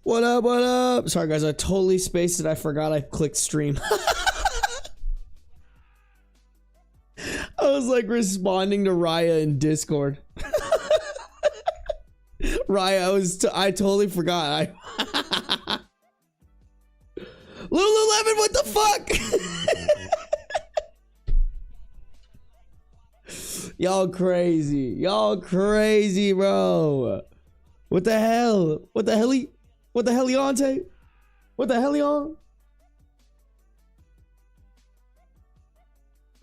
What up, what up? Sorry, guys, I totally spaced it. I forgot I clicked stream. I was like responding to Raya in Discord. Raya, I totally forgot. Lululemon, what the fuck? Y'all crazy. Y'all crazy, bro. What the hell? What the hell? What the hell, Yonte? What the hell, y'all?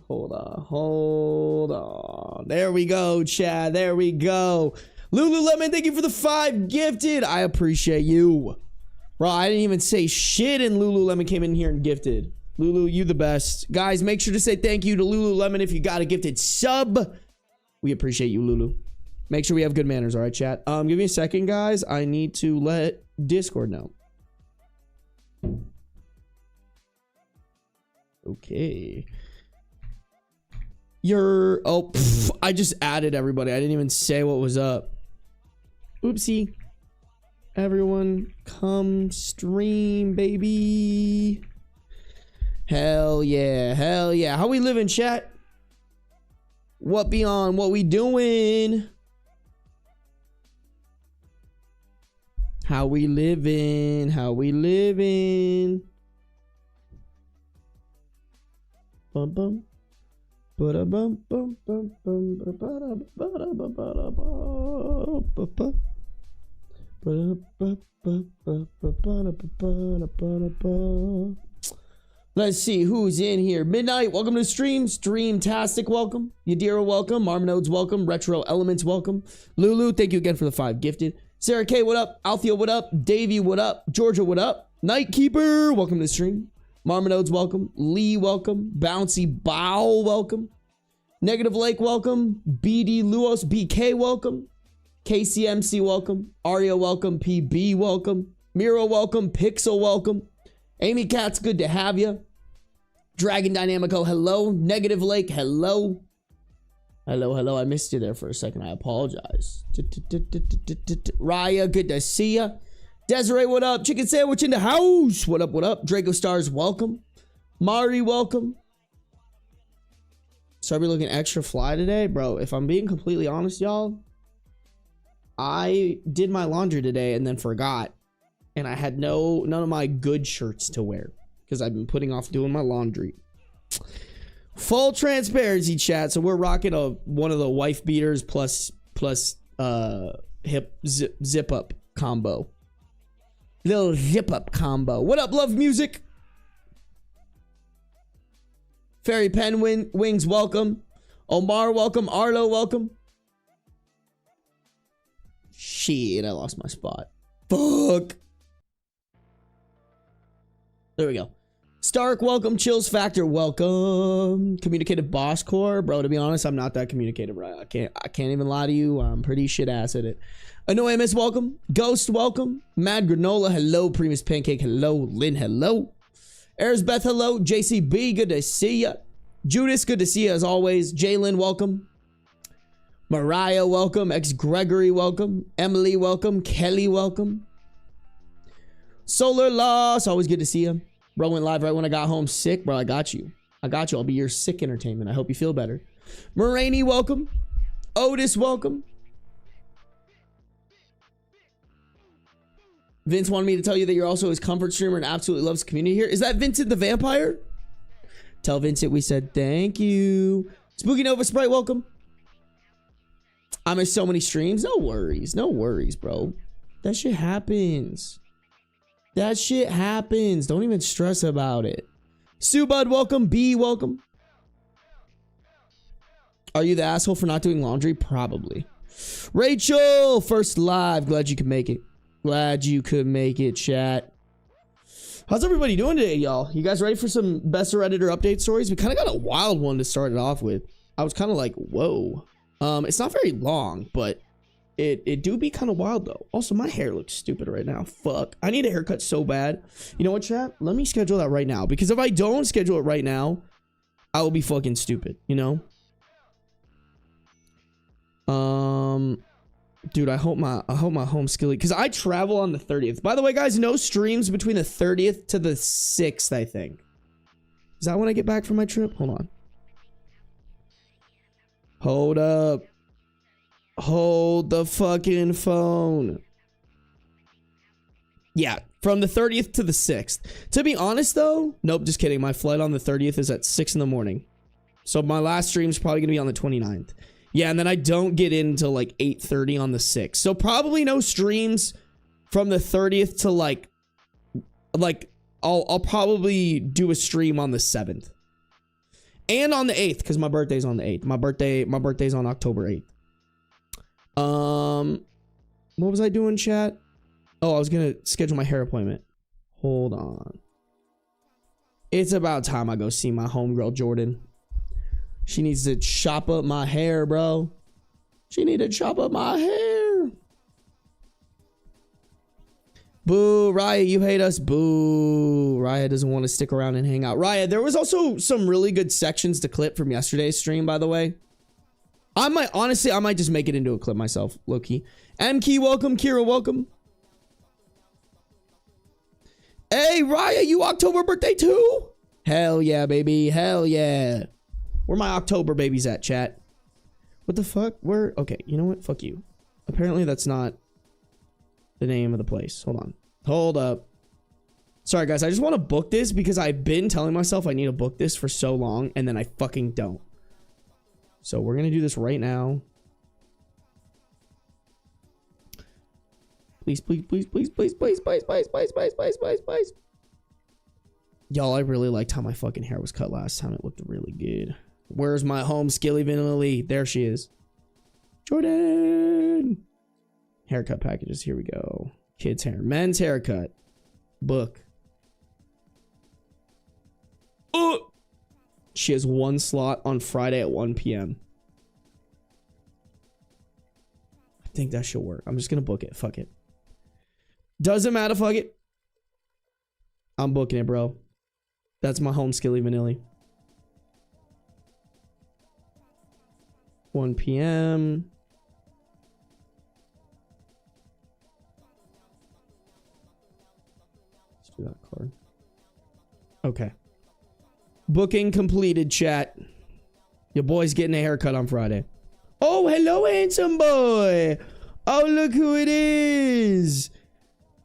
Hold on. There we go, Chad. There we go. Lululemon, thank you for the 5 gifted. I appreciate you. Bro, I didn't even say shit and Lululemon came in here and gifted. Lulu, you the best. Guys, make sure to say thank you to Lululemon if you got a gifted sub. We appreciate you, Lulu. Make sure we have good manners, all right, chat? Give me a second, guys. I need to let Discord know. Okay. I just added everybody. I didn't even say what was up. Oopsie. Everyone come stream, baby. Hell yeah. Hell yeah. How we living, chat? What beyond? What we doing? How we living? How we living? Bum bum. Ba bum bum bum bum ba ba ba ba ba ba. Let's see who's in here. Midnight, welcome to the stream. Streamtastic, welcome. Yadira, welcome. Marmonodes, welcome. Retro Elements, welcome. Lulu, thank you again for the 5 gifted. Sarah K, what up? Althea, what up? Davey, what up? Georgia, what up? Nightkeeper, welcome to the stream. Marmonodes, welcome. Lee, welcome. Bouncy Bow, welcome. Negative Lake, welcome. BD Luos, BK, welcome. KCMC, welcome. Aria, welcome. PB, welcome. Miro, welcome. Pixel, welcome. Amy Cat's good to have you. Dragon Dynamico, hello. Negative Lake, hello. Hello. I missed you there for a second. I apologize. Raya, good to see ya. Desiree, what up? Chicken Sandwich in the house. What up? Draco Stars, welcome. Mari, welcome. Sarby looking extra fly today. Bro, if I'm being completely honest, y'all, I did my laundry today and then forgot. And I had none of my good shirts to wear because I've been putting off doing my laundry. Full transparency, chat. So we're rocking one of the wife beaters plus hip zip up combo. Little zip up combo. What up, love music? Fairy Pen Wings, welcome. Omar, welcome. Arlo, welcome. Shit, I lost my spot. Fuck. There we go. Stark, welcome. Chills Factor, welcome. Communicative Boss Core, bro. To be honest, I'm not that communicative, right? I can't even lie to you. I'm pretty shit ass at it. Annoymus, welcome. Ghost, welcome. Mad Granola, hello. Primus Pancake, hello. Lynn, hello. Erzbeth, hello. JCB, good to see ya. Judas, good to see you as always. Jalen, welcome. Mariah, welcome. X Gregory, welcome. Emily, welcome. Kelly, welcome. Solar Loss, always good to see you. Bro went live right when I got home sick. Bro, I got you. I'll be your sick entertainment. I hope you feel better. Moraine, welcome. Otis, welcome. Vince wanted me to tell you that you're also his comfort streamer and absolutely loves the community here. Is that Vincent the Vampire? Tell Vincent we said thank you. Spooky Nova Sprite, welcome. I missed so many streams. No worries, bro. That shit happens. Don't even stress about it. Subud, welcome. B, welcome. Are you the asshole for not doing laundry? Probably. Rachel, first live. Glad you could make it. Chat. How's everybody doing today, y'all? You guys ready for some best of Redditor update stories? We kind of got a wild one to start it off with. I was kind of like, whoa. It's not very long, but it do be kind of wild though. Also, my hair looks stupid right now. Fuck. I need a haircut so bad. You know what, chat? Let me schedule that right now. Because if I don't schedule it right now, I will be fucking stupid, you know? Dude, I hope my home skilly, because I travel on the 30th. By the way, guys, no streams between the 30th to the 6th, I think. Is that when I get back from my trip? Hold on. Hold up. Hold the fucking phone. Yeah, from the 30th to the 6th. To be honest, though, nope, just kidding. My flight on the 30th is at 6 in the morning. So my last stream is probably going to be on the 29th. Yeah, and then I don't get in until like 8:30 on the 6th. So probably no streams from the 30th to like I'll probably do a stream on the 7th. And on the 8th, because my birthday's on the 8th. My birthday's on October 8th. What was I doing, chat? Oh, I was gonna schedule my hair appointment. Hold on. It's about time I go see my homegirl Jordan. She needs to chop up my hair, bro. She need to chop up my hair. Boo, Raya, you hate us. Boo. Raya doesn't want to stick around and hang out. Raya, there was also some really good sections to clip from yesterday's stream, by the way. I might just make it into a clip myself, low-key. M-Key, welcome. Kira, welcome. Hey, Raya, you October birthday too? Hell yeah, baby. Hell yeah. Where my October babies at, chat? What the fuck? Where? Okay, you know what? Fuck you. Apparently that's not the name of the place. Hold on. Hold up. Sorry, guys. I just want to book this because I've been telling myself I need to book this for so long, and then I fucking don't. So we're going to do this right now. Please, please, please, please, please, please, please, please, please, please, please, please, please. Y'all, I really liked how my fucking hair was cut last time. It looked really good. Where's my home skilly Vanilla Lee? There she is. Jordan. Haircut packages. Here we go. Kids hair. Men's haircut. Book. Oh! She has one slot on Friday at 1 p.m. I think that should work. I'm just going to book it. Fuck it. Doesn't matter. Fuck it. I'm booking it, bro. That's my home skilly Vanilla. 1 p.m. Let's do that card. Okay. Booking completed, chat. Your boy's getting a haircut on Friday. Oh, hello, handsome boy. Oh, look who it is.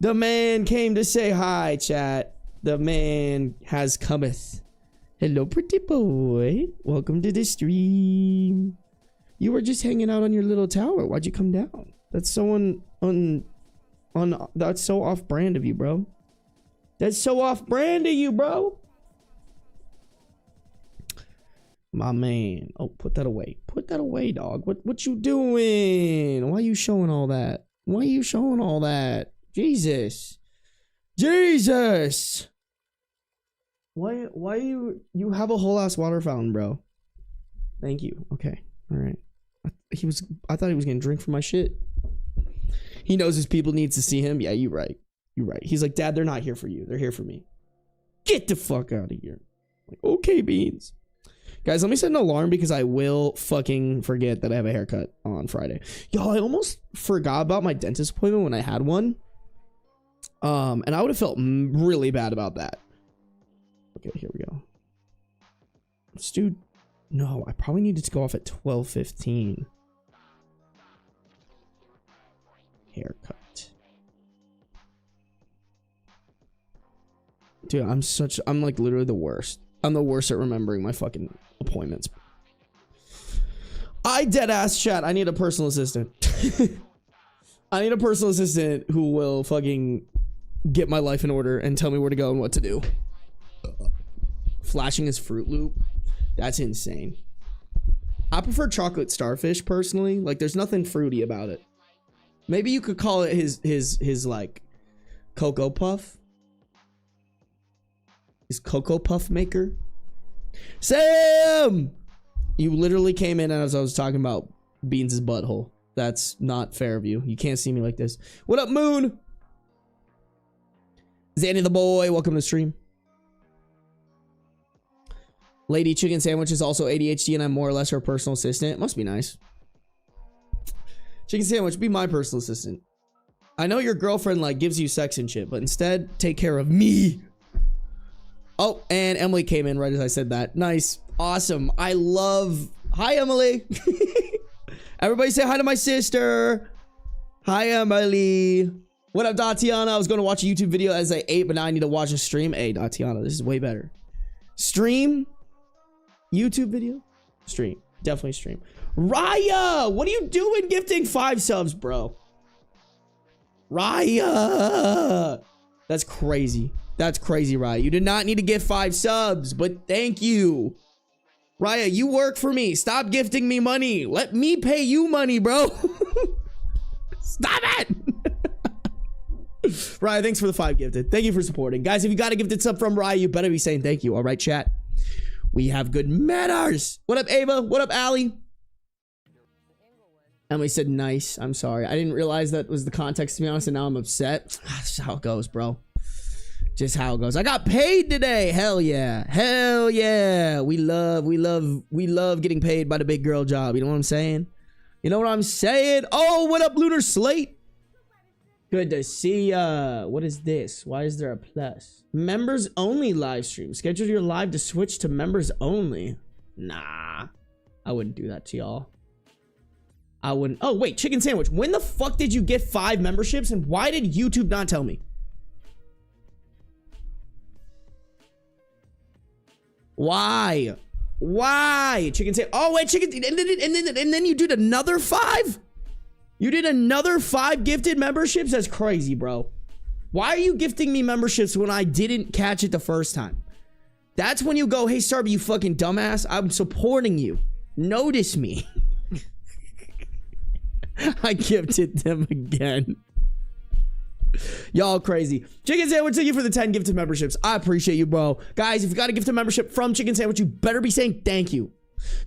The man came to say hi, chat. The man has cometh. Hello, pretty boy. Welcome to the stream. You were just hanging out on your little tower. Why'd you come down? That's so that's so off-brand of you, bro. That's so off-brand of you, bro. My man. Oh, put that away. Put that away, dog. What you doing? Why you showing all that? Why you showing all that? Jesus. Jesus. Why you have a whole ass water fountain, bro? Thank you. Okay. All right. I thought he was gonna drink from my shit. He knows his people needs to see him. Yeah, you're right. You're right. He's like, Dad, they're not here for you. They're here for me. Get the fuck out of here. Like, okay, Beans. Guys, let me set an alarm because I will fucking forget that I have a haircut on Friday. Y'all, I almost forgot about my dentist appointment when I had one. And I would have felt really bad about that. Okay, here we go. Let's do... No, I probably needed to go off at 12:15. Haircut. Dude, I'm like literally the worst. I'm the worst at remembering my fucking appointments. I dead ass chat. I need a personal assistant. I need a personal assistant who will fucking get my life in order and tell me where to go and what to do. Flashing his Fruit Loop. That's insane. I prefer chocolate starfish personally. Like, there's nothing fruity about it. Maybe you could call it his like Cocoa Puff. His Cocoa Puff maker. Sam! You literally came in as I was talking about Beans' butthole. That's not fair of you. You can't see me like this. What up, Moon? Zanny the boy, welcome to the stream. Lady Chicken Sandwich is also ADHD and I'm more or less her personal assistant. Must be nice. Chicken Sandwich, be my personal assistant. I know your girlfriend like gives you sex and shit, but instead take care of me. Oh, and Emily came in right as I said that. Nice. Awesome. I love... Hi, Emily. Everybody say hi to my sister. Hi, Emily. What up, Tatiana? I was going to watch a YouTube video as I ate, but now I need to watch a stream. Hey, Tatiana, this is way better. Stream? YouTube video? Stream. Definitely stream. Raya! What are you doing gifting 5 subs, bro? Raya! That's crazy. That's crazy, Raya. You did not need to get 5 subs, but thank you. Raya, you work for me. Stop gifting me money. Let me pay you money, bro. Stop it. Raya, thanks for the 5 gifted. Thank you for supporting. Guys, if you got a gifted sub from Raya, you better be saying thank you. All right, chat? We have good manners. What up, Ava? What up, Allie? Emily said nice. I'm sorry. I didn't realize that was the context, to be honest, and now I'm upset. That's how it goes, bro. Just how it goes. I got paid today. Hell yeah. Hell yeah. We love getting paid by the big girl job. You know what I'm saying? You know what I'm saying? Oh, what up, Lunar Slate? Good to see ya. What is this? Why is there a plus? Members only live stream. Schedule your live to switch to members only. Nah. I wouldn't do that to y'all. I wouldn't. Oh, wait. Chicken Sandwich. When the fuck did you get 5 memberships and why did YouTube not tell me? Why? Why? Chicken Sandwich. Oh, wait. Chicken. And then you did another 5? You did another 5 gifted memberships? That's crazy, bro. Why are you gifting me memberships when I didn't catch it the first time? That's when you go, hey, Sarby, you fucking dumbass. I'm supporting you. Notice me. I gifted them again. Y'all crazy. Chicken Sandwich, thank you for the 10 gifted memberships. I appreciate you, bro. Guys, if you got a gifted membership from Chicken Sandwich, you better be saying thank you.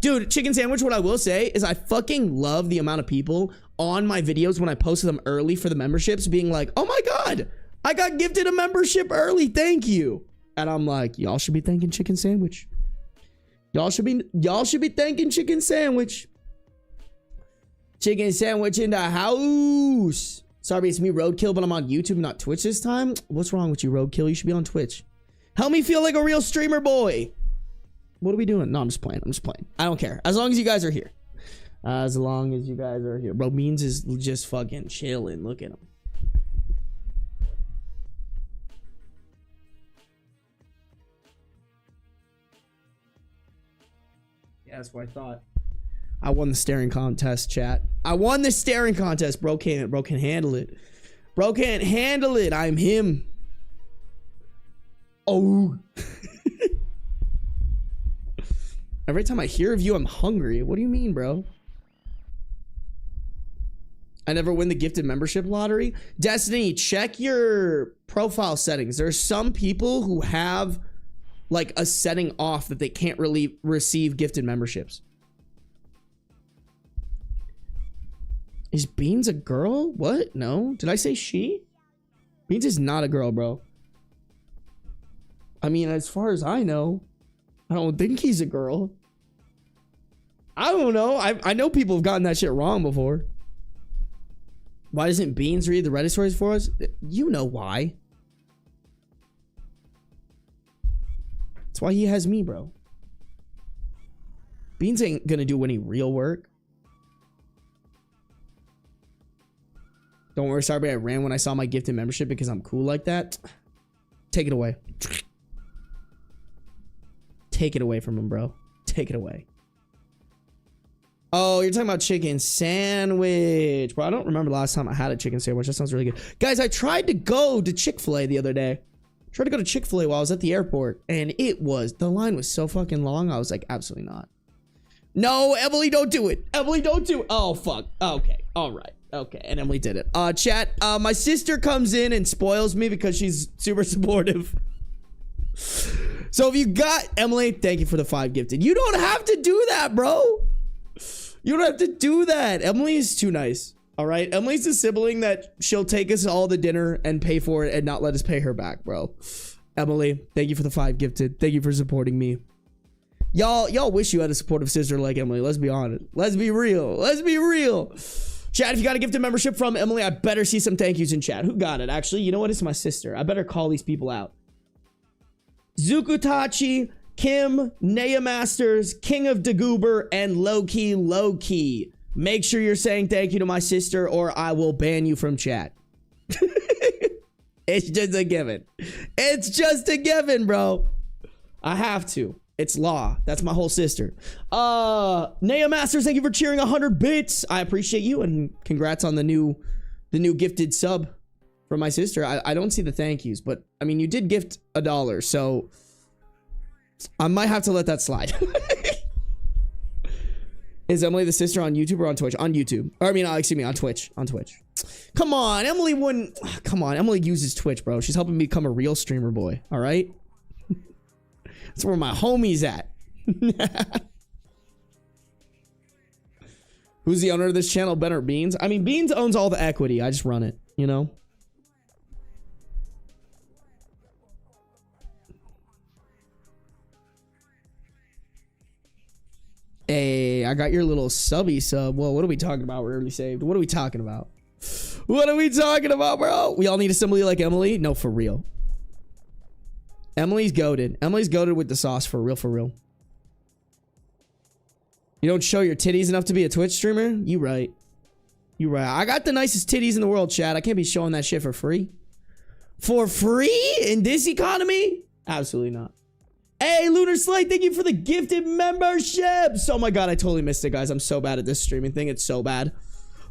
Dude, Chicken Sandwich, what I will say is I fucking love the amount of people on my videos when I posted them early for the memberships being like, oh my God, I got gifted a membership early. Thank you. And I'm like, y'all should be thanking Chicken Sandwich. Y'all should be thanking Chicken Sandwich. Chicken Sandwich in the house. Sorry, it's me, Roadkill, but I'm on YouTube, not Twitch this time. What's wrong with you, Roadkill? You should be on Twitch. Help me feel like a real streamer boy. What are we doing? No, I'm just playing. I'm just playing. I don't care. As long as you guys are here. As long as you guys are here. Bro, Beans is just fucking chilling. Look at him. Yeah, that's what I thought. I won the staring contest, chat. I won the staring contest. Bro can't handle it. Bro can't handle it. I'm him. Oh. Every time I hear of you, I'm hungry. What do you mean, bro? I never win the gifted membership lottery. Destiny, check your profile settings. There's some people who have like a setting off that they can't really receive gifted memberships. Is Beans a girl? What? No. Did I say she? Beans is not a girl, bro. I mean, as far as I know, I don't think he's a girl. I don't know. I know people have gotten that shit wrong before. Why doesn't Beans read the Reddit stories for us? You know why. That's why he has me, bro. Beans ain't gonna do any real work. Don't worry, Sarby. I ran when I saw my gifted membership because I'm cool like that. Take it away. Take it away from him, bro. Take it away. Oh, you're talking about chicken sandwich. Bro, I don't remember the last time I had a chicken sandwich. That sounds really good. Guys, I tried to go to Chick-fil-A the other day. Tried to go to Chick-fil-A while I was at the airport. And the line was so fucking long. I was like, absolutely not. No, Emily, don't do it. Emily, don't do it. Oh, fuck. Okay. All right. Okay. And Emily did it. Chat, my sister comes in and spoils me because she's super supportive. So if you got Emily, thank you for the 5 gifted. You don't have to do that, bro. You don't have to do that. Emily is too nice. All right. Emily's the sibling that she'll take us all to dinner and pay for it and not let us pay her back, bro. Emily, thank you for the 5 gifted. Thank you for supporting me. Y'all wish you had a supportive sister like Emily. Let's be honest. Let's be real. Let's be real. Chat, if you got a gifted membership from Emily, I better see some thank yous in chat. Who got it? Actually, you know what? It's my sister. I better call these people out. Zukutachi, Kim, Naya Masters, King of Dagoober, and Loki. Make sure you're saying thank you to my sister or I will ban you from chat. It's just a given. It's just a given, bro. I have to. It's law. That's my whole sister. Naya Masters, thank you for cheering 100 bits. I appreciate you and congrats on the new gifted sub from my sister. I don't see the thank yous, but I mean, you did gift $1, so I might have to let that slide. Is Emily the sister on YouTube or on Twitch? On YouTube. Or I mean, excuse me, on Twitch. On Twitch. Come on, Emily wouldn't. Come on, Emily uses Twitch, bro. She's helping me become a real streamer boy. All right. That's where my homie's at. Who's the owner of this channel? Ben or Beans? I mean, Beans owns all the equity. I just run it, you know? Hey, I got your little subby sub. Well, what are we talking about? Rarely saved. What are we talking about? What are we talking about, bro? We all need a simile like Emily? No, for real. Emily's goated. Emily's goated with the sauce, for real, for real. You don't show your titties enough to be a Twitch streamer? You right. You right. I got the nicest titties in the world, Chad. I can't be showing that shit for free. For free? In this economy? Absolutely not. Hey, Lunar Slate, thank you for the gifted memberships. Oh my god, I totally missed it, guys. I'm so bad at this streaming thing. It's so bad.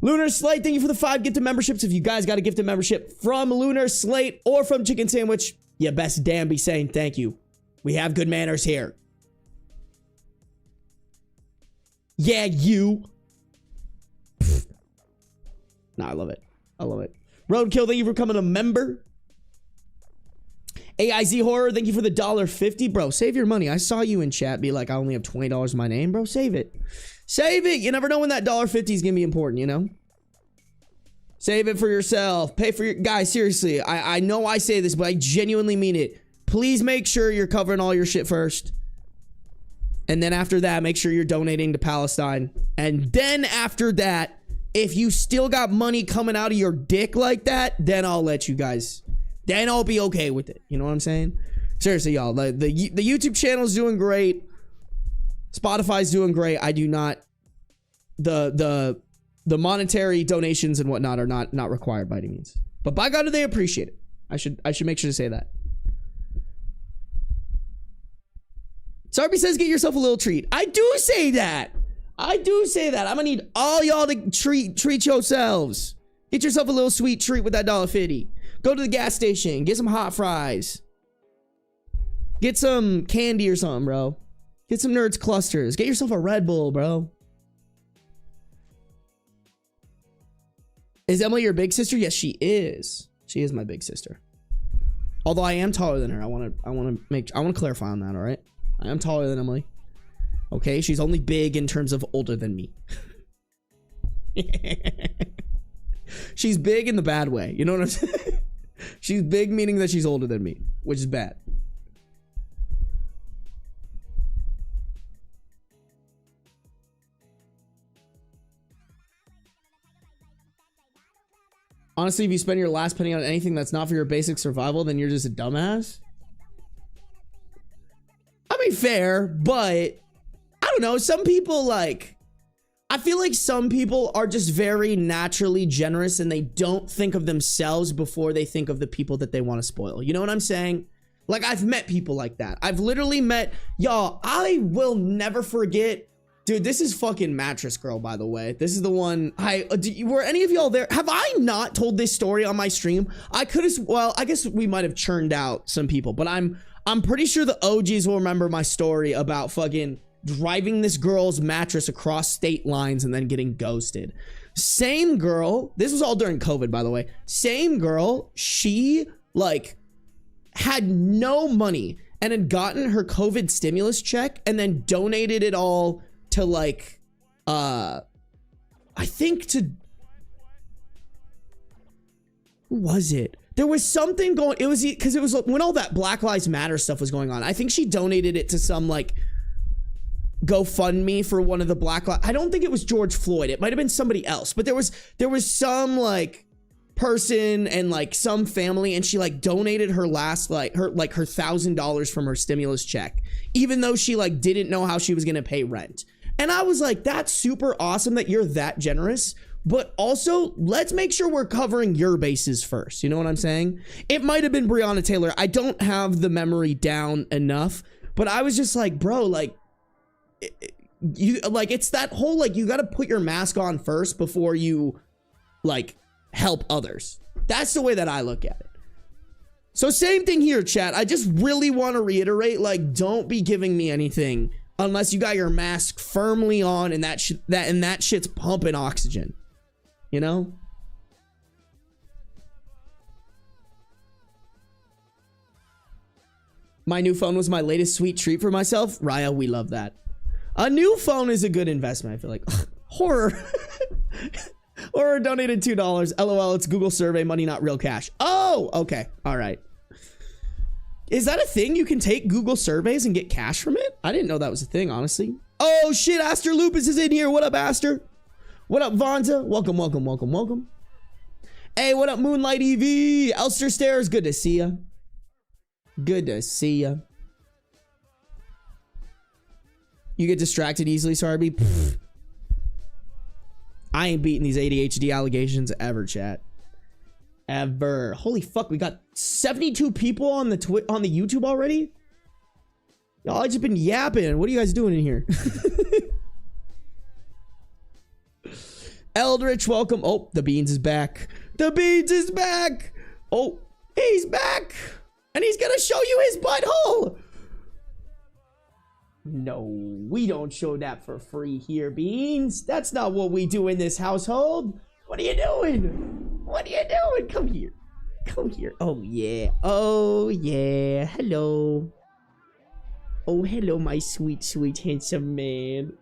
Lunar Slate, thank you for the 5 gifted memberships. If you guys got a gifted membership from Lunar Slate or from Chicken Sandwich, you best damn be saying thank you. We have good manners here. Yeah, you. Nah, I love it. I love it. Roadkill, thank you for becoming a member. AIZ Horror, thank you for the $1.50. Bro, save your money. I saw you in chat be like, I only have $20 in my name. Bro, save it. Save it. You never know when that $1.50 is going to be important, you know? Save it for yourself. Pay for your... Guys, seriously, I know I say this, but I genuinely mean it. Please make sure you're covering all your shit first. And then after that, make sure you're donating to Palestine. And then after that, if you still got money coming out of your dick like that, then I'll let you guys... Then I'll be okay with it. You know what I'm saying? Seriously, y'all. The YouTube channel's doing great. Spotify's doing great. I do not... The monetary donations and whatnot are not required by any means. But by God, do they appreciate it. I should make sure to say that. Sarby says get yourself a little treat. I do say that. I do say that. I'm gonna need all y'all to treat yourselves. Get yourself a little sweet treat with that $1.50. Go to the gas station. Get some hot fries. Get some candy or something, bro. Get some Nerds clusters. Get yourself a Red Bull, bro. Is Emily your big sister? Yes, she is. She is my big sister. Although I am taller than her. I want to clarify on that, all right? I am taller than Emily. Okay, she's only big in terms of older than me. She's big in the bad way. You know what I'm saying? She's big meaning that she's older than me, which is bad. Honestly, if you spend your last penny on anything that's not for your basic survival, then you're just a dumbass. I mean, fair, but I don't know. Some people I feel like some people are just very naturally generous and they don't think of themselves before they think of the people that they want to spoil. You know what I'm saying? Like, I've met people like that. I've literally met, y'all, I will never forget. Dude, this is fucking Mattress Girl, by the way. This is the one. Were any of y'all there? Have I not told this story on my stream? I could have, well, I guess we might have churned out some people, but I'm pretty sure the OGs will remember my story about fucking driving this girl's mattress across state lines and then getting ghosted. Same girl. This was all during COVID, by the way. Same girl. She, had no money and had gotten her COVID stimulus check and then donated it all to I think to, who was it? There was something going, it was because it was when all that Black Lives Matter stuff was going on. I think she donated it to some GoFundMe for one of the Black Lives. I don't think it was George Floyd. It might have been somebody else, but there was some like person and like some family, and she like donated her last her $1,000 from her stimulus check, even though she like didn't know how she was gonna pay rent. And I was like, that's super awesome that you're that generous, but also let's make sure we're covering your bases first. You know what I'm saying? It might have been Breonna Taylor. I don't have the memory down enough, but I was just like, bro, like, you like, it's that whole like, you got to put your mask on first before you like help others. That's the way that I look at it. So same thing here, chat. I just really want to reiterate, like, don't be giving me anything unless you got your mask firmly on and that shit's pumping oxygen. You know? My new phone was my latest sweet treat for myself. Raya, we love that. A new phone is a good investment, I feel like. Horror. Horror donated $2. LOL, it's Google survey money, not real cash. Oh, okay. All right. Is that a thing? You can take Google surveys and get cash from it? I didn't know that was a thing, honestly. Oh, shit. Aster Lupus is in here. What up, Aster? What up, Vonta? Welcome, welcome, welcome, welcome. Hey, what up, Moonlight EV? Elster Stairs, good to see ya. Good to see ya. You get distracted easily, Sarby? Pfft. I ain't beating these ADHD allegations ever, chat. Ever. Holy fuck, we got 72 people on the YouTube already? Y'all, I just been yapping. What are you guys doing in here? Eldritch, welcome. Oh, the Beans is back. The Beans is back. Oh, he's back. And he's gonna show you his butthole. No, we don't show that for free here, Beans. That's not what we do in this household. What are you doing? What are you doing? Come here. Come here. Oh, yeah. Oh, yeah. Hello. Oh, hello, my sweet, sweet, handsome man.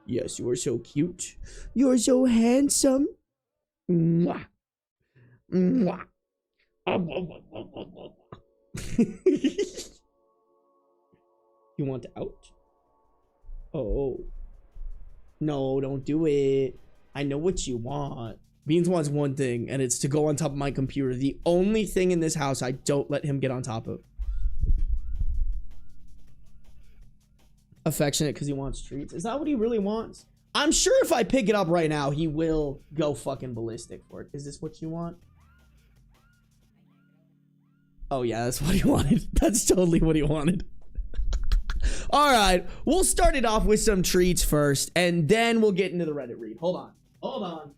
Yes, you are so cute. You're so handsome. Mwah. Mwah. You want out? Oh. No, don't do it. I know what you want. Beans wants one thing, and it's to go on top of my computer. The only thing in this house I don't let him get on top of. Affectionate because he wants treats. Is that what he really wants? I'm sure if I pick it up right now, he will go fucking ballistic for it. Is this what you want? Oh yeah, that's what he wanted. That's totally what he wanted. All right, we'll start it off with some treats first, and then we'll get into the Reddit read. Hold on. Hold on.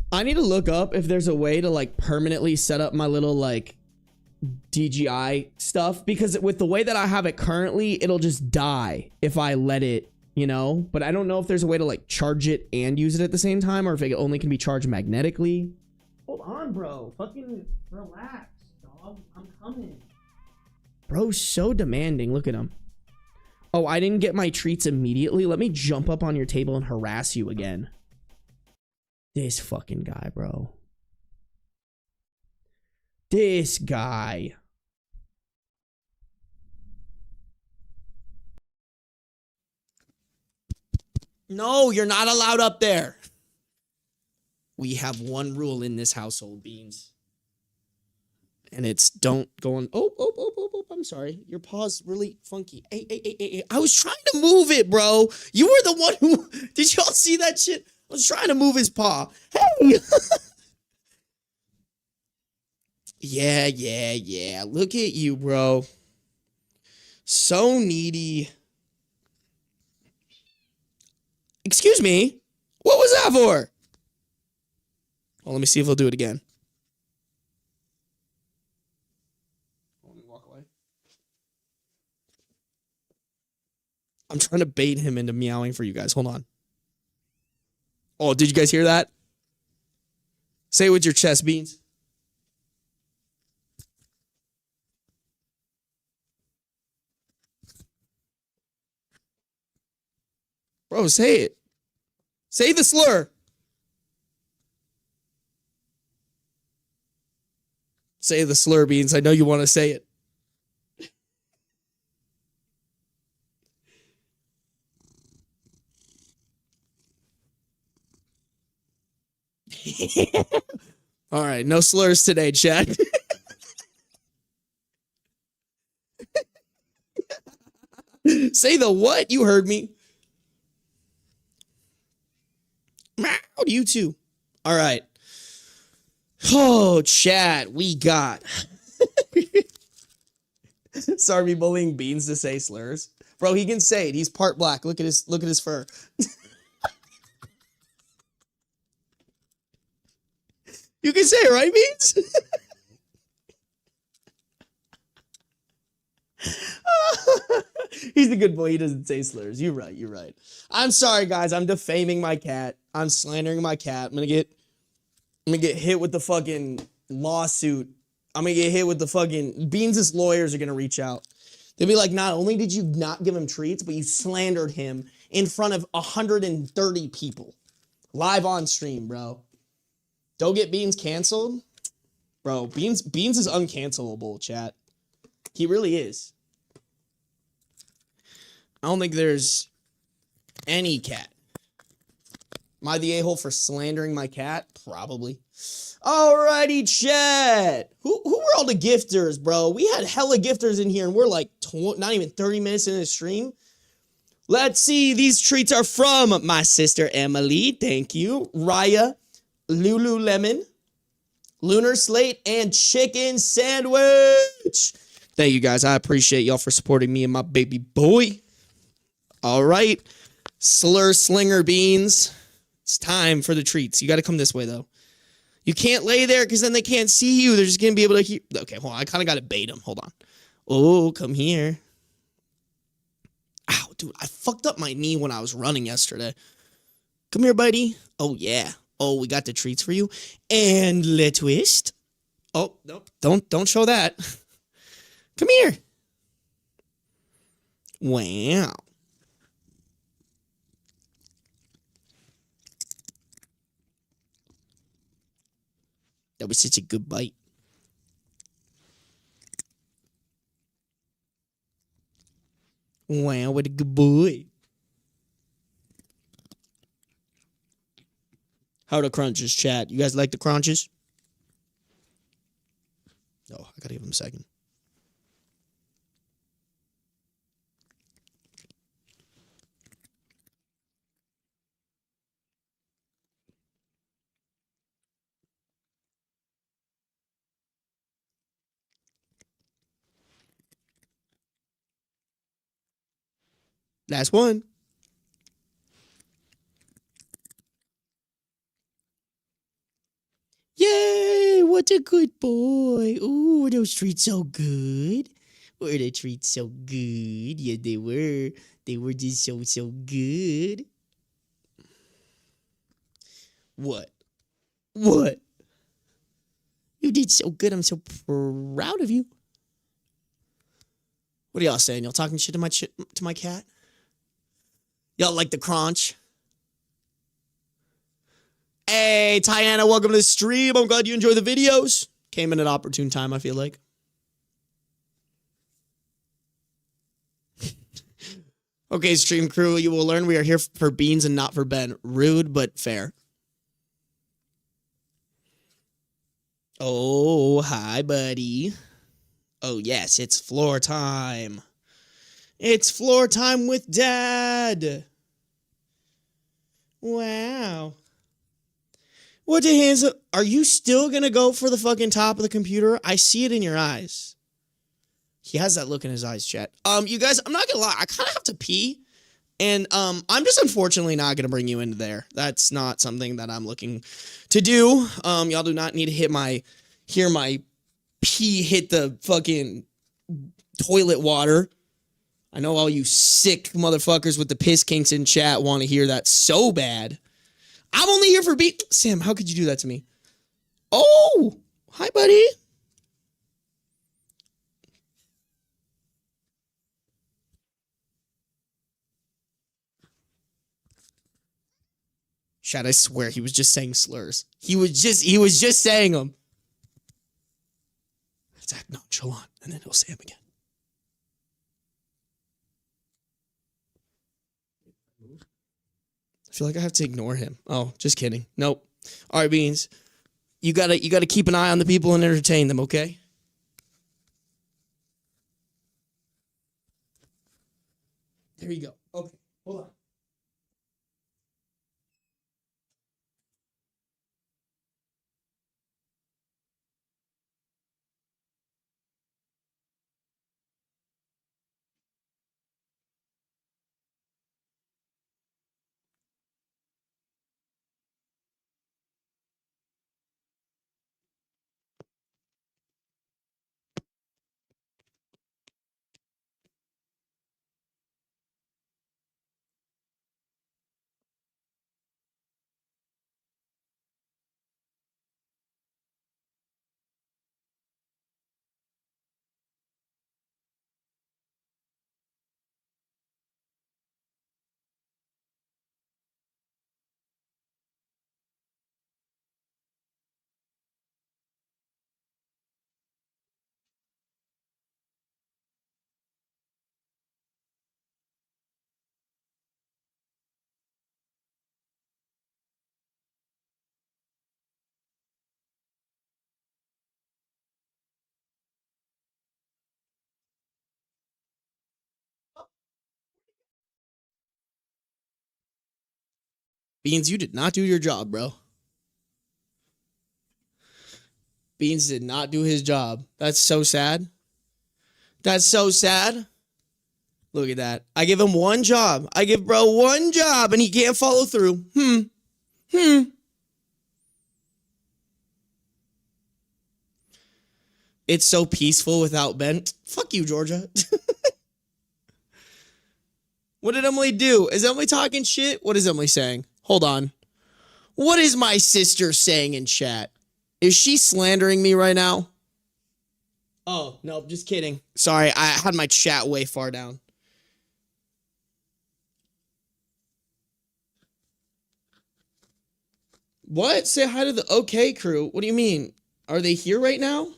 I need to look up if there's a way to like permanently set up my little like DJI stuff, because with the way that I have it currently, it'll just die if I let it, you know, but I don't know if there's a way to like charge it and use it at the same time, or if it only can be charged magnetically. Hold on, bro. Fucking relax, dog. I'm coming. Bro's so demanding. Look at him. Oh, I didn't get my treats immediately. Let me jump up on your table and harass you again. This fucking guy, bro. This guy. No, you're not allowed up there. We have one rule in this household, Beans. And it's don't go on. Oh, I'm sorry. Your paw's really funky. Hey. I was trying to move it, bro. You were the one who... Did y'all see that shit? I was trying to move his paw. Hey! Yeah. Look at you, bro. So needy. Excuse me? What was that for? Well, let me see if he'll do it again. Let me walk away. I'm trying to bait him into meowing for you guys. Hold on. Oh, did you guys hear that? Say it with your chest, Beans. Bro, say it. Say the slur. Say the slur, Beans. I know you want to say it. All right, no slurs today, chat. Say the what? You heard me. You too. All right. Oh, chat, we got Sarby bullying Beans to say slurs. Bro, he can say it. He's part black. Look at his fur. You can say it, right, Beans? He's a good boy. He doesn't say slurs. You're right. You're right. I'm sorry, guys. I'm defaming my cat. I'm slandering my cat. I'm gonna get hit with the fucking lawsuit. I'm gonna get hit with the fucking Beans' lawyers are gonna reach out. They'll be like, not only did you not give him treats, but you slandered him in front of 130 people. Live on stream, bro. Don't get Beans canceled. Bro, Beans is uncancelable, chat. He really is. I don't think there's any cat. Am I the a-hole for slandering my cat? Probably. Alrighty, chat. Who were all the gifters, bro? We had hella gifters in here, and we're like not even 30 minutes into the stream. Let's see. These treats are from my sister Emily. Thank you. Raya, Lululemon, Lunar Slate, and Chicken Sandwich. Thank you, guys. I appreciate y'all for supporting me and my baby boy. All right. Slur Slinger Beans. It's time for the treats. You got to come this way, though. You can't lay there because then they can't see you. They're just going to be able to hear. Okay, hold on. I kind of got to bait them. Hold on. Oh, come here. Ow, dude. I fucked up my knee when I was running yesterday. Come here, buddy. Oh, yeah. Oh, we got the treats for you. And le twist. Oh, nope. Don't show that. Come here. Wow. That was such a good bite. Wow, what a good boy. How are the crunches, chat? You guys like the crunches? Oh, I gotta give him a second. Last one. Yay! What a good boy. Ooh, were those treats so good? Were the treats so good? Yeah, they were. They were just so good. What? What? You did so good. I'm so proud of you. What are y'all saying? Y'all talking shit to my cat? Y'all like the crunch? Hey, Tiana, welcome to the stream. I'm glad you enjoy the videos. Came in at an opportune time, I feel like. Okay, stream crew, you will learn we are here for Beans and not for Ben. Rude, but fair. Oh, hi, buddy. Oh, yes, it's floor time. It's floor time with Dad. Wow. What the hands up? Are you still gonna go for the fucking top of the computer? I see it in your eyes. He has that look in his eyes, chat. You guys, I'm not gonna lie. I kind of have to pee. And I'm just unfortunately not gonna bring you into there. That's not something that I'm looking to do. Y'all do not need to hear my pee hit the fucking toilet water. I know all you sick motherfuckers with the piss kinks in chat want to hear that so bad. I'm only here for Sam, how could you do that to me? Oh, hi, buddy. Chad, I swear he was just saying slurs. He was just saying them. Let's act nonchalant, and then he'll say them again. I feel like I have to ignore him. Oh, just kidding. Nope. All right, Beans. You gotta keep an eye on the people and entertain them, okay? There you go. Okay, hold on. Beans, you did not do your job, bro. Beans did not do his job. That's so sad. That's so sad. Look at that. I give him one job. I give bro one job and he can't follow through. It's so peaceful without Bent. Fuck you, Georgia. What did Emily do? Is Emily talking shit? What is Emily saying? Hold on. What is my sister saying in chat? Is she slandering me right now? Oh, no, just kidding. Sorry, I had my chat way far down. What? Say hi to the OK crew. What do you mean? Are they here right now?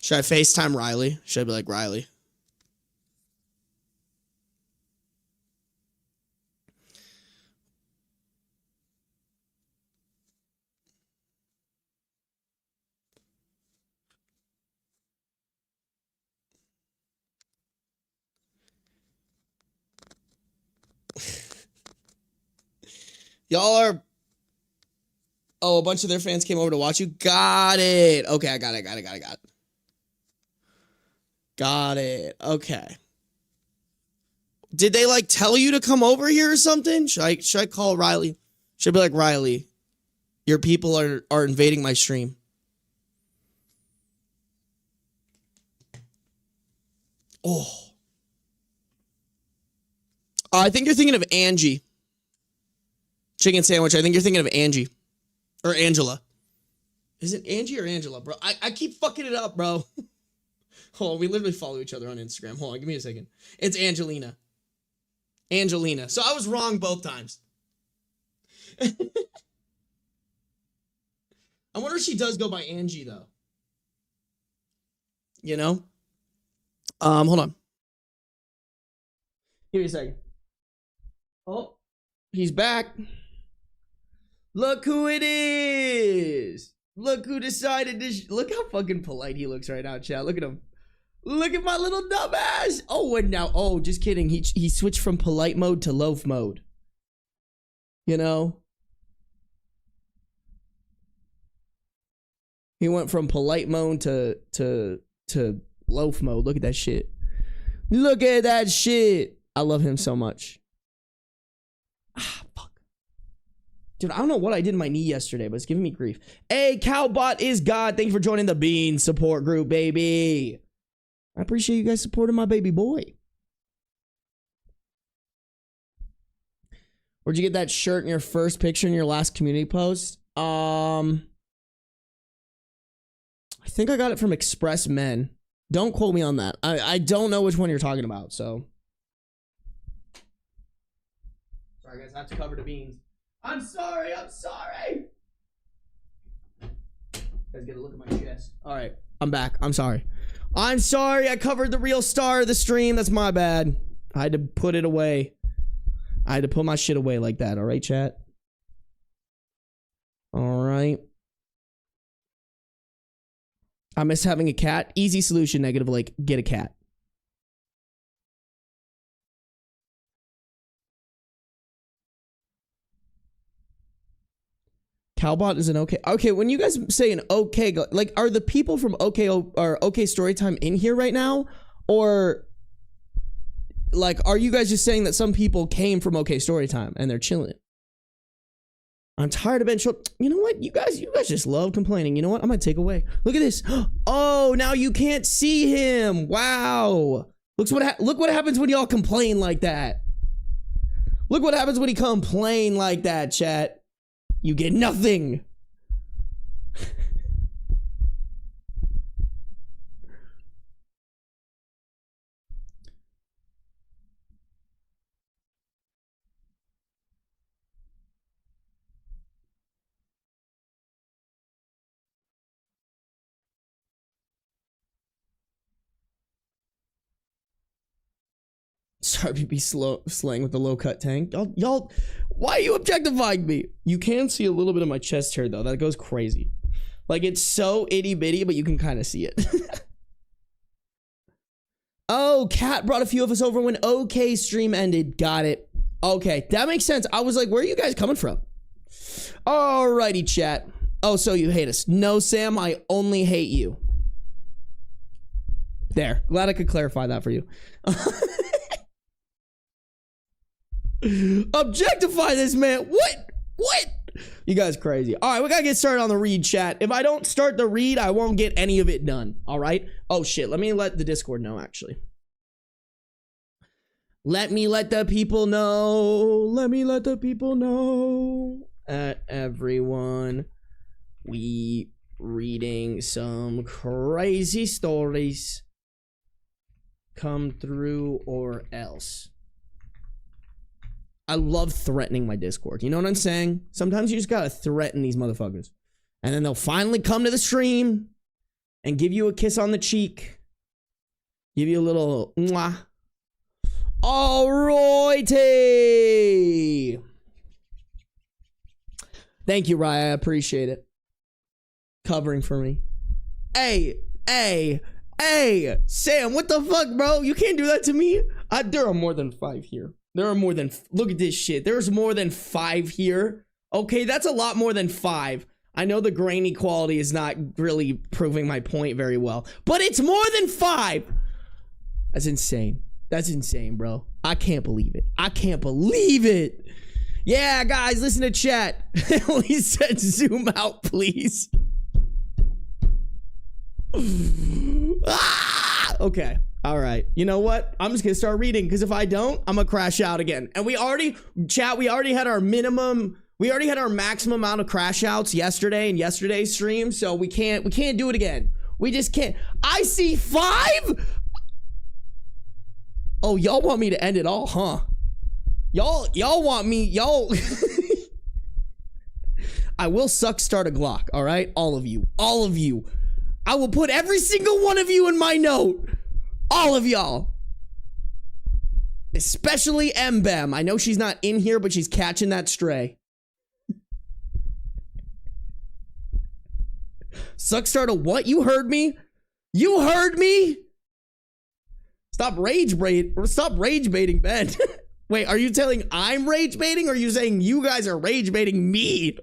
Should I FaceTime Riley? Should I be like, Riley? Y'all are... Oh, a bunch of their fans came over to watch you? Got it. Okay, I got it. Got it. Okay. Did they, like, tell you to come over here or something? Should I call Riley? Should I be like, Riley, your people are invading my stream. Oh. I think you're thinking of Angie. Chicken sandwich. I think you're thinking of Angie. Or Angela. Is it Angie or Angela, bro? I keep fucking it up, bro. Hold on, we literally follow each other on Instagram. Hold on, give me a second. It's Angelina. Angelina. So I was wrong both times. I wonder if she does go by Angie, though. You know? Hold on. Give me a second. Oh, he's back. Look who it is. Look who decided to... Look how fucking polite he looks right now, chat. Look at him. Look at my little dumbass. Oh, and now... Oh, just kidding. He switched from polite mode to loaf mode. You know? He went from polite mode to loaf mode. Look at that shit. Look at that shit. I love him so much. Ah, fuck. Dude, I don't know what I did in my knee yesterday, but it's giving me grief. Hey, Cowbot is God. Thank you for joining the Bean support group, baby. I appreciate you guys supporting my baby boy. Where'd you get that shirt in your first picture in your last community post? I think I got it from Express Men. Don't quote me on that. I don't know which one you're talking about, so. Sorry, guys. I have to cover the beans. I'm sorry. I'm sorry. Guys, get a look at my chest. All right. I'm back. I'm sorry. I'm sorry. I covered the real star of the stream. That's my bad. I had to put it away. I had to put my shit away like that. All right, chat? All right. I miss having a cat. Easy solution, negative, like, get a cat. Calbot is an okay. Okay, when you guys say an okay, like, are the people from okay or okay Storytime in here right now? Or, like, are you guys just saying that some people came from okay Storytime and they're chilling? I'm tired of being short. You know what? You guys just love complaining. You know what? I'm gonna take away. Look at this. Oh, now you can't see him. Wow. Look what happens when y'all complain like that. Look what happens when you complain like that, chat. You get nothing. Sarby be slaying with the low cut tank. Y'all, why are you objectifying me? You can see a little bit of my chest hair though. That goes crazy. Like, it's so itty bitty, but you can kind of see it. Oh, Cat brought a few of us over when OK stream ended. Got it. Okay, that makes sense. I was like, where are you guys coming from? Alrighty, chat. Oh, so you hate us. No, Sam, I only hate you. There. Glad I could clarify that for you. Objectify this man. What? You guys crazy. All right, we gotta get started on the read, chat. If I don't start the read, I won't get any of it done. All right. Oh shit. Let me let the Discord know. Actually, let me let the people know. Let me let the people know. Everyone, we reading some crazy stories. Come through or else. I love threatening my Discord. You know what I'm saying? Sometimes you just gotta threaten these motherfuckers. And then they'll finally come to the stream and give you a kiss on the cheek. Give you a little mwah. Alrighty. Thank you, Raya. I appreciate it. Covering for me. Hey, Sam, what the fuck, bro? You can't do that to me. There are more than 5 here. There are more than, look at this shit. There's more than 5 here. Okay, that's a lot more than 5. I know the grainy quality is not really proving my point very well, but it's more than 5. That's insane. That's insane, bro. I can't believe it. I can't believe it. Yeah, guys, listen to chat. He said zoom out, please. Okay. All right. You know what? I'm just going to start reading because if I don't, I'm going to crash out again. And we already had our maximum amount of crash outs yesterday in yesterday's stream. So we can't do it again. We just can't. I see 5. Oh, y'all want me to end it all, huh? Y'all want me, I will start a Glock. All right. All of you. I will put every single one of you in my note. All of y'all. Especially Mbem. I know she's not in here, but she's catching that stray. Start a what? You heard me? You heard me? Stop rage baiting, Ben. Wait, are you telling I'm rage baiting or are you saying you guys are rage baiting me?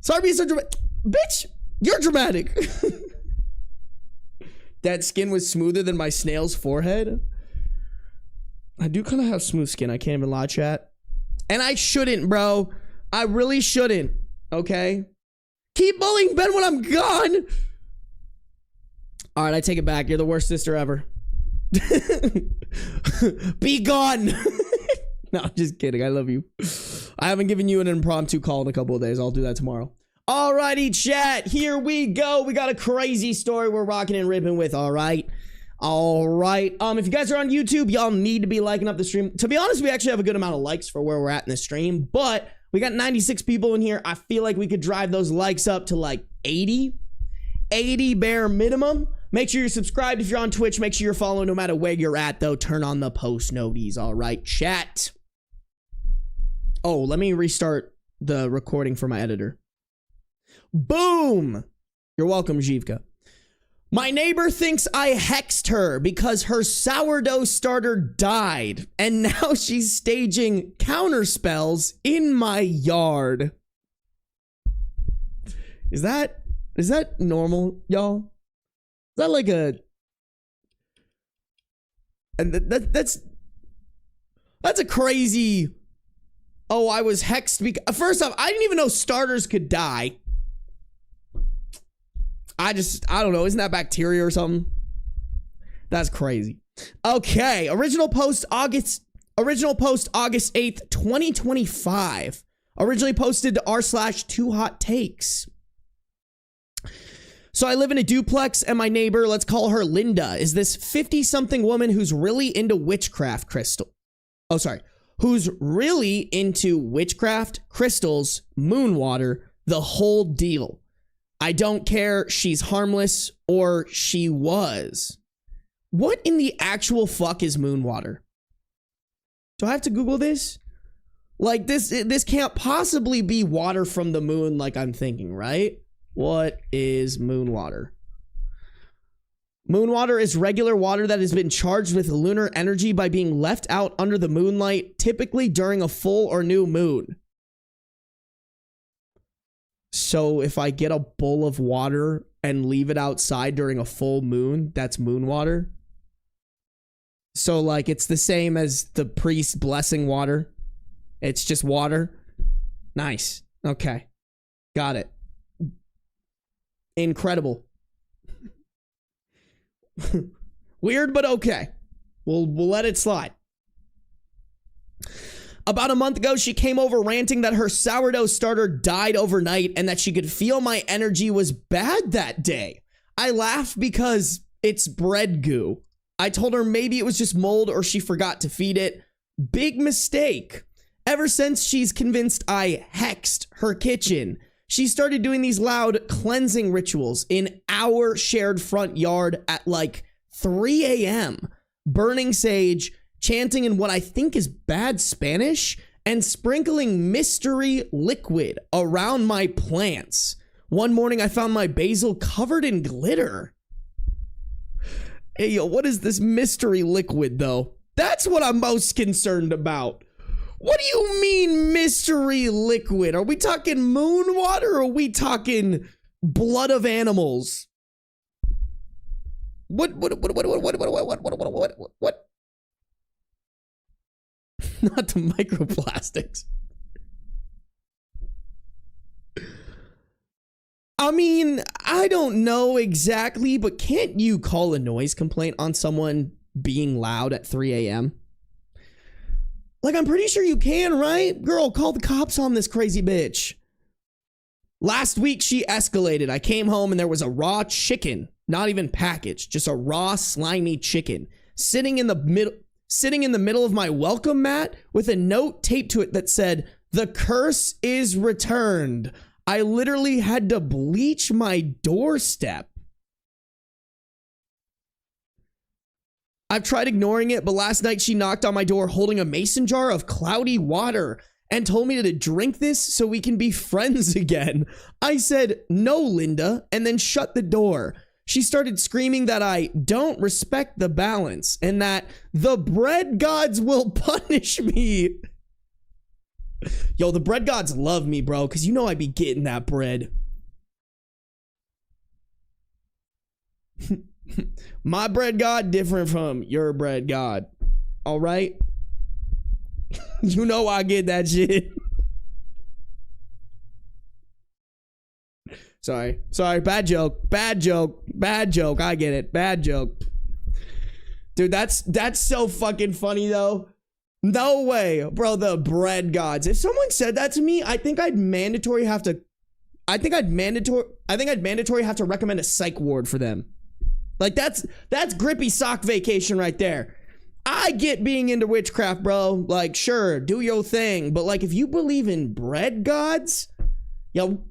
Sarby is so dramatic. Bitch, you're dramatic. That skin was smoother than my snail's forehead. I do kind of have smooth skin. I can't even lie, chat. And I shouldn't, bro. I really shouldn't. Okay? Keep bullying Ben when I'm gone. All right, I take it back. You're the worst sister ever. Be gone. No, I'm just kidding. I love you. I haven't given you an impromptu call in a couple of days. I'll do that tomorrow. Alrighty, chat. Here we go. We got a crazy story we're rocking and ripping with. All right. All right. If you guys are on YouTube, y'all need to be liking up the stream. To be honest, we actually have a good amount of likes for where we're at in the stream, but we got 96 people in here. I feel like we could drive those likes up to like 80 bare minimum. Make sure you're subscribed if you're on Twitch. Make sure you're following no matter where you're at, though. Turn on the post noties. All right, chat. Oh, let me restart the recording for my editor. Boom. You're welcome, Zhivka. My neighbor thinks I hexed her because her sourdough starter died, and now she's staging counterspells in my yard. Is that normal, y'all? Is that like a... And that's a crazy... Oh, I was hexed because... First off, I didn't even know starters could die. I don't know. Isn't that bacteria or something? That's crazy. Okay. Original post August 8th, 2025. Originally posted to r/2hottakes. So I live in a duplex and my neighbor, let's call her Linda, is this 50-something woman who's really into witchcraft who's really into witchcraft, crystals, moon water, the whole deal. I don't care, she's harmless, or she was. What in the actual fuck is moon water? Do I have to Google this? Like, this can't possibly be water from the moon like I'm thinking, right? What is moon water? Moon water is regular water that has been charged with lunar energy by being left out under the moonlight, typically during a full or new moon. So if I get a bowl of water and leave it outside during a full moon, that's moon water. So like it's the same as the priest blessing water. It's just water. Nice. Okay. Got it. Incredible. Weird, but okay. We'll let it slide. About a month ago, she came over ranting that her sourdough starter died overnight and that she could feel my energy was bad that day. I laughed because it's bread goo. I told her maybe it was just mold or she forgot to feed it. Big mistake. Ever since she's convinced I hexed her kitchen, she started doing these loud cleansing rituals in our shared front yard at like 3 a.m., burning sage, chanting in what I think is bad Spanish, and sprinkling mystery liquid around my plants. One morning I found my basil covered in glitter. Hey, yo, what is this mystery liquid, though? That's what I'm most concerned about. What do you mean mystery liquid? Are we talking moon water or are we talking blood of animals? What? Not the microplastics. I mean, I don't know exactly, but can't you call a noise complaint on someone being loud at 3 a.m.? Like, I'm pretty sure you can, right? Girl, call the cops on this crazy bitch. Last week, she escalated. I came home and there was a raw chicken, not even packaged, just a raw, slimy chicken, sitting in the middle of my welcome mat with a note taped to it that said, "The curse is returned." I literally had to bleach my doorstep. I've tried ignoring it, but last night she knocked on my door holding a mason jar of cloudy water and told me to drink this so we can be friends again. I said, "No, Linda," and then shut the door. She started screaming that I don't respect the balance and that the bread gods will punish me. Yo, the bread gods love me, bro, because you know I be getting that bread. My bread god different from your bread god. All right? You know I get that shit. Sorry, bad joke. I get it. Bad joke. Dude, that's so fucking funny though. No way, bro, the bread gods. If someone said that to me, I think I'd mandatory have to recommend a psych ward for them. Like, that's grippy sock vacation right there. I get being into witchcraft, bro. Like, sure, do your thing. But, like, if you believe in bread gods, yo,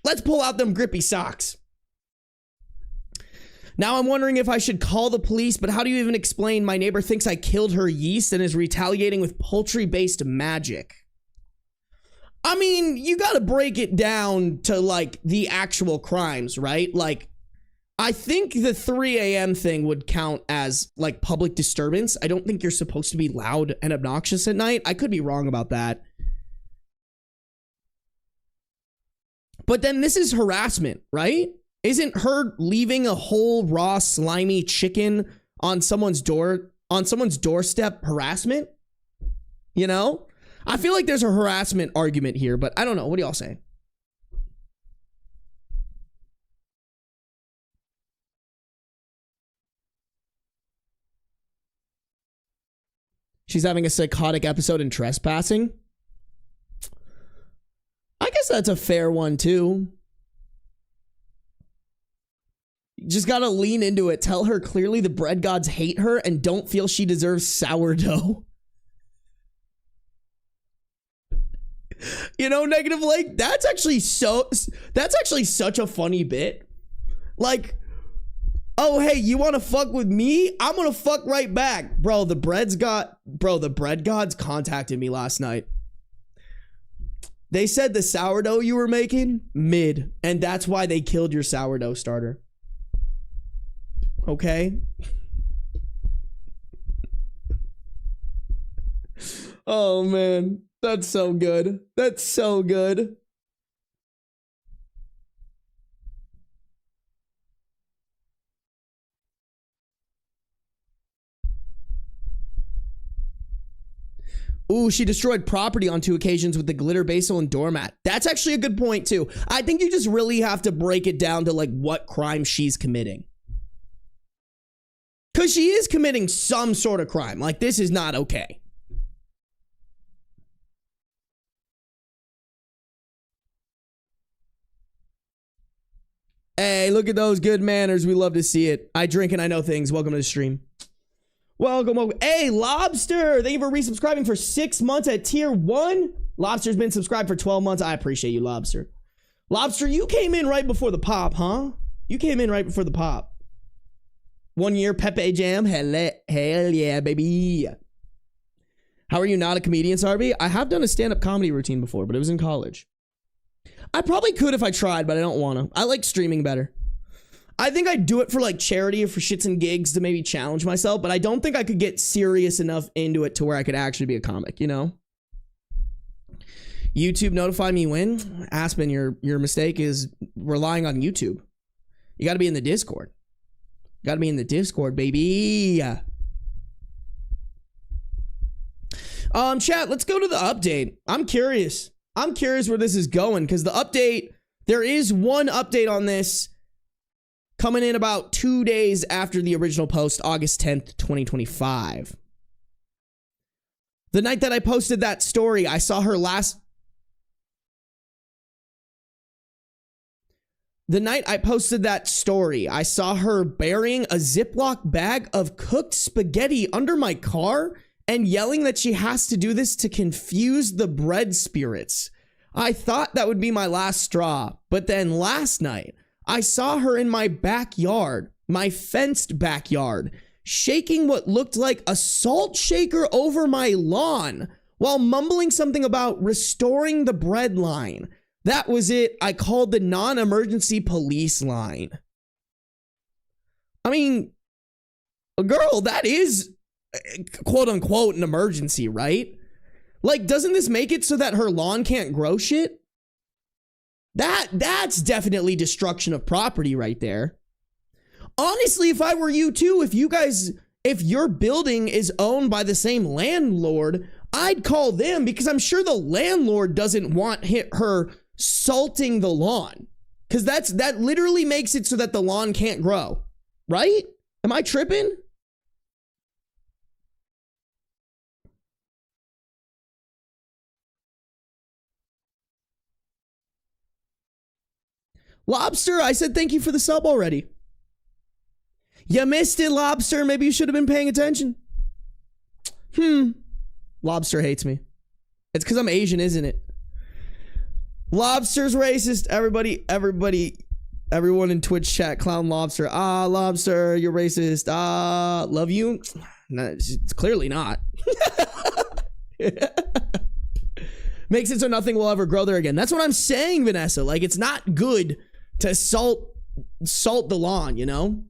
let's pull out them grippy socks. Now I'm wondering if I should call the police, but how do you even explain my neighbor thinks I killed her yeast and is retaliating with poultry-based magic? I mean, you gotta break it down to, like, the actual crimes, right? Like, I think the 3 a.m. thing would count as, like, public disturbance. I don't think you're supposed to be loud and obnoxious at night. I could be wrong about that. But then this is harassment, right? Isn't her leaving a whole raw, slimy chicken on someone's doorstep harassment? You know? I feel like there's a harassment argument here, but I don't know. What do y'all say? She's having a psychotic episode in trespassing. I guess that's a fair one too. You just gotta lean into it. Tell her clearly the bread gods hate her and don't feel she deserves sourdough. You know, negative like that's actually such a funny bit. Like, oh, hey, you want to fuck with me? I'm going to fuck right back. Bro, the bread gods contacted me last night. They said the sourdough you were making, mid. And that's why they killed your sourdough starter. Okay? Oh, man. That's so good. That's so good. Ooh, she destroyed property on 2 occasions with the glitter basil and doormat. That's actually a good point too. I think you just really have to break it down to like what crime she's committing. Because she is committing some sort of crime. Like, this is not okay. Hey, look at those good manners. We love to see it. I drink and I know things. Welcome to the stream. Welcome. Hey, Lobster. Thank you for resubscribing for 6 months at tier 1. Lobster's been subscribed for 12 months. I appreciate you, Lobster. Lobster, you came in right before the pop, huh? You came in right before the pop. 1 year, Pepe Jam. Hell yeah, baby. How are you not a comedian, Sarby? I have done a stand-up comedy routine before, but it was in college. I probably could if I tried, but I don't want to. I like streaming better. I think I'd do it for like charity or for shits and gigs to maybe challenge myself, but I don't think I could get serious enough into it to where I could actually be a comic, you know? YouTube notify me when? Aspen, your mistake is relying on YouTube. You got to be in the Discord. You got to be in the Discord, baby. Chat, let's go to the update. I'm curious where this is going because the update, there is one update on this coming in about 2 days after the original post, August 10th, 2025. The night that I posted that story, I saw her The night I posted that story, I saw her burying a Ziploc bag of cooked spaghetti under my car and yelling that she has to do this to confuse the bread spirits. I thought that would be my last straw, but then last night, I saw her in my backyard, my fenced backyard, shaking what looked like a salt shaker over my lawn while mumbling something about restoring the bread line. That was it. I called the non-emergency police line. I mean, girl, that is quote unquote an emergency, right? Like, doesn't this make it so that her lawn can't grow shit? That's definitely destruction of property right there. Honestly, if I were you too, if your building is owned by the same landlord, I'd call them because I'm sure the landlord doesn't want her salting the lawn. Because that literally makes it so that the lawn can't grow. Right? Am I tripping? Lobster, I said thank you for the sub already. You missed it, Lobster. Maybe you should have been paying attention. Lobster hates me. It's because I'm Asian, isn't it? Lobster's racist. Everyone in Twitch chat, clown Lobster. Ah, Lobster, you're racist. Ah, love you. No, it's clearly not. Makes it so nothing will ever grow there again. That's what I'm saying, Vanessa. Like, it's not good to salt the lawn, you know?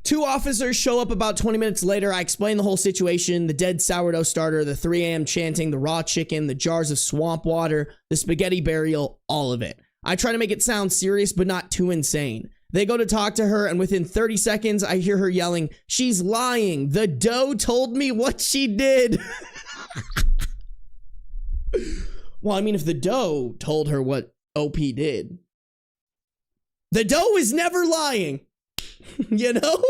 2 officers show up about 20 minutes later. I explain the whole situation, the dead sourdough starter, the 3 a.m. chanting, the raw chicken, the jars of swamp water, the spaghetti burial, all of it. I try to make it sound serious, but not too insane. They go to talk to her, and within 30 seconds, I hear her yelling, "She's lying. The dough told me what she did." Well, I mean, if the dough told her what OP did, the dough is never lying. You know?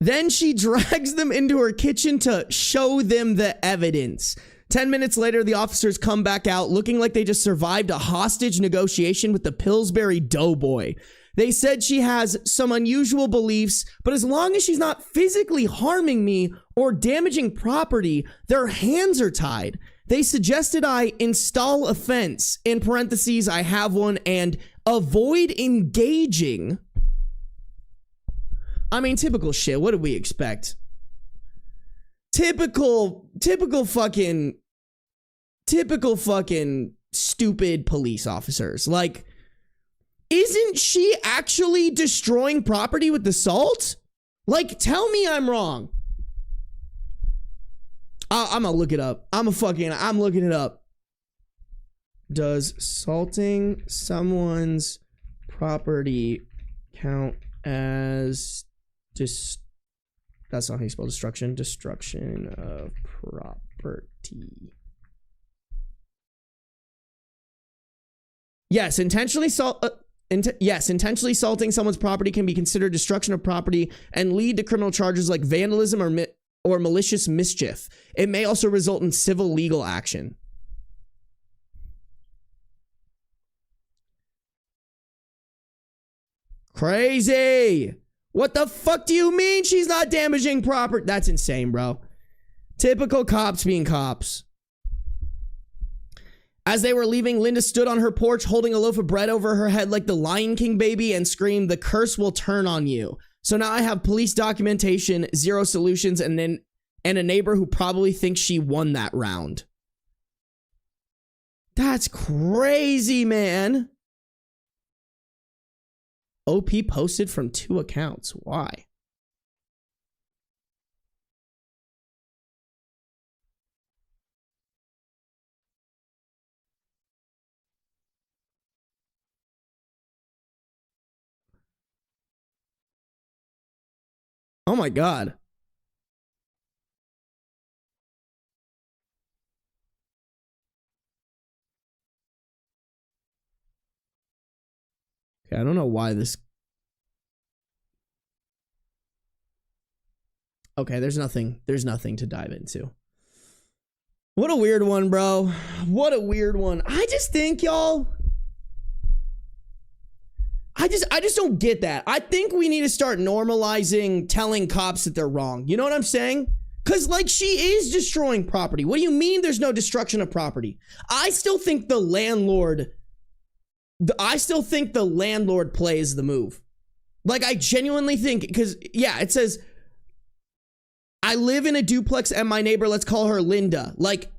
Then she drags them into her kitchen to show them the evidence. 10 minutes later, the officers come back out looking like they just survived a hostage negotiation with the Pillsbury Doughboy. They said she has some unusual beliefs, but as long as she's not physically harming me or damaging property, their hands are tied. They suggested I install a fence, in parentheses, I have one, and avoid engaging. I mean, typical shit. What did we expect? Typical fucking stupid police officers. Like, isn't she actually destroying property with the salt? Like, tell me I'm wrong. I'm gonna look it up. I'm looking it up. Does salting someone's property count as that's not how you spell destruction. Destruction of property. Yes, intentionally intentionally salting someone's property can be considered destruction of property and lead to criminal charges like vandalism or malicious mischief. It may also result in civil legal action. Crazy. What the fuck do you mean she's not damaging property? That's insane, bro. Typical cops being cops. As they were leaving, Linda stood on her porch holding a loaf of bread over her head like the Lion King baby and screamed, "The curse will turn on you." So now I have police documentation, 0 solutions, and a neighbor who probably thinks she won that round. That's crazy, man. OP posted from 2 accounts. Why? Oh my God. Okay, I don't know why this. Okay, there's nothing to dive into. What a weird one, bro. What a weird one. I just think, y'all, I just don't get that. I think we need to start normalizing telling cops that they're wrong. You know what I'm saying? Because, like, she is destroying property. What do you mean there's no destruction of property? I still think the landlord plays the move. Like, I genuinely think, because, yeah, it says, I live in a duplex and my neighbor, let's call her Linda. Like,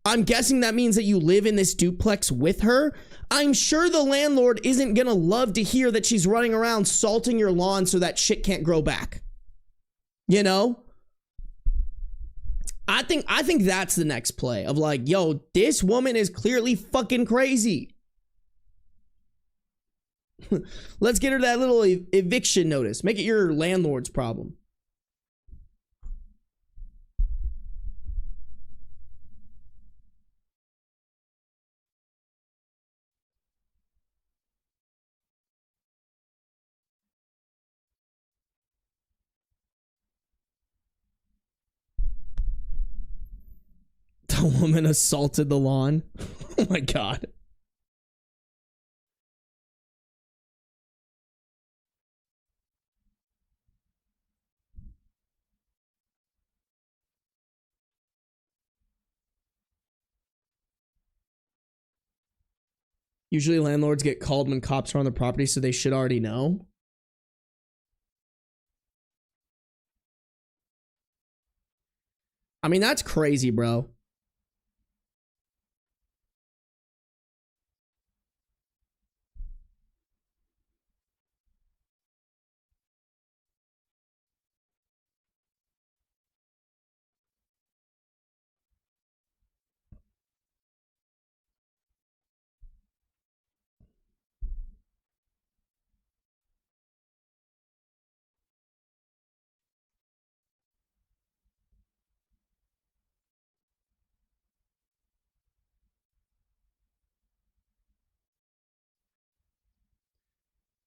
I'm guessing that means that you live in this duplex with her. I'm sure the landlord isn't gonna love to hear that she's running around salting your lawn so that shit can't grow back. You know? I think that's the next play of like, yo, this woman is clearly fucking crazy. Let's get her that little eviction notice. Make it your landlord's problem. A woman assaulted the lawn. Oh my god. Usually landlords get called when cops are on the property, so they should already know. I mean, that's crazy, bro.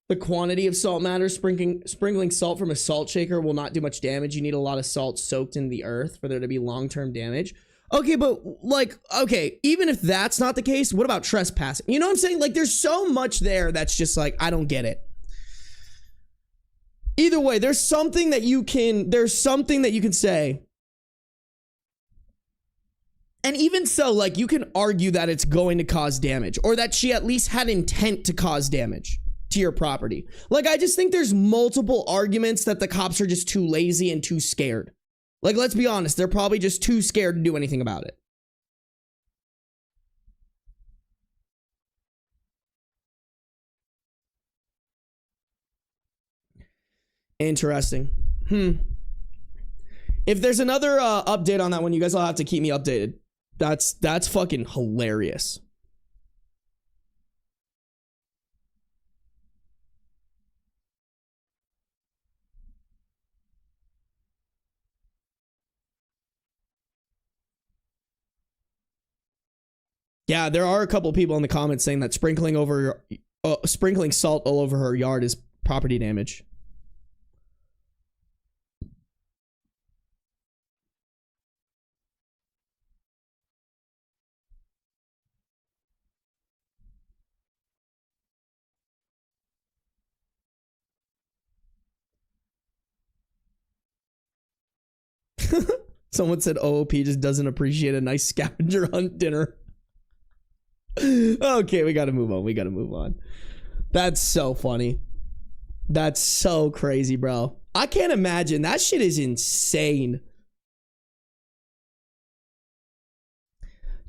The quantity of salt matters. Sprinkling salt from a salt shaker will not do much damage. You need a lot of salt soaked in the earth for there to be long-term damage. Okay, but like, okay, even if that's not the case, what about trespassing? You know what I'm saying? Like, there's so much there that's just like, I don't get it. Either way, there's something that you can say. And even so, like, you can argue that it's going to cause damage, or that she at least had intent to cause damage to your property. Like, I just think there's multiple arguments that the cops are just too lazy and too scared. Like, let's be honest, they're probably just too scared to do anything about it. Interesting. If there's another update on that one, you guys will have to keep me updated. That's fucking hilarious. Yeah, there are a couple people in the comments saying that sprinkling salt all over her yard is property damage. Someone said OOP just doesn't appreciate a nice scavenger hunt dinner. Okay, we gotta move on. That's so funny. That's so crazy, bro. I can't imagine. That shit is insane.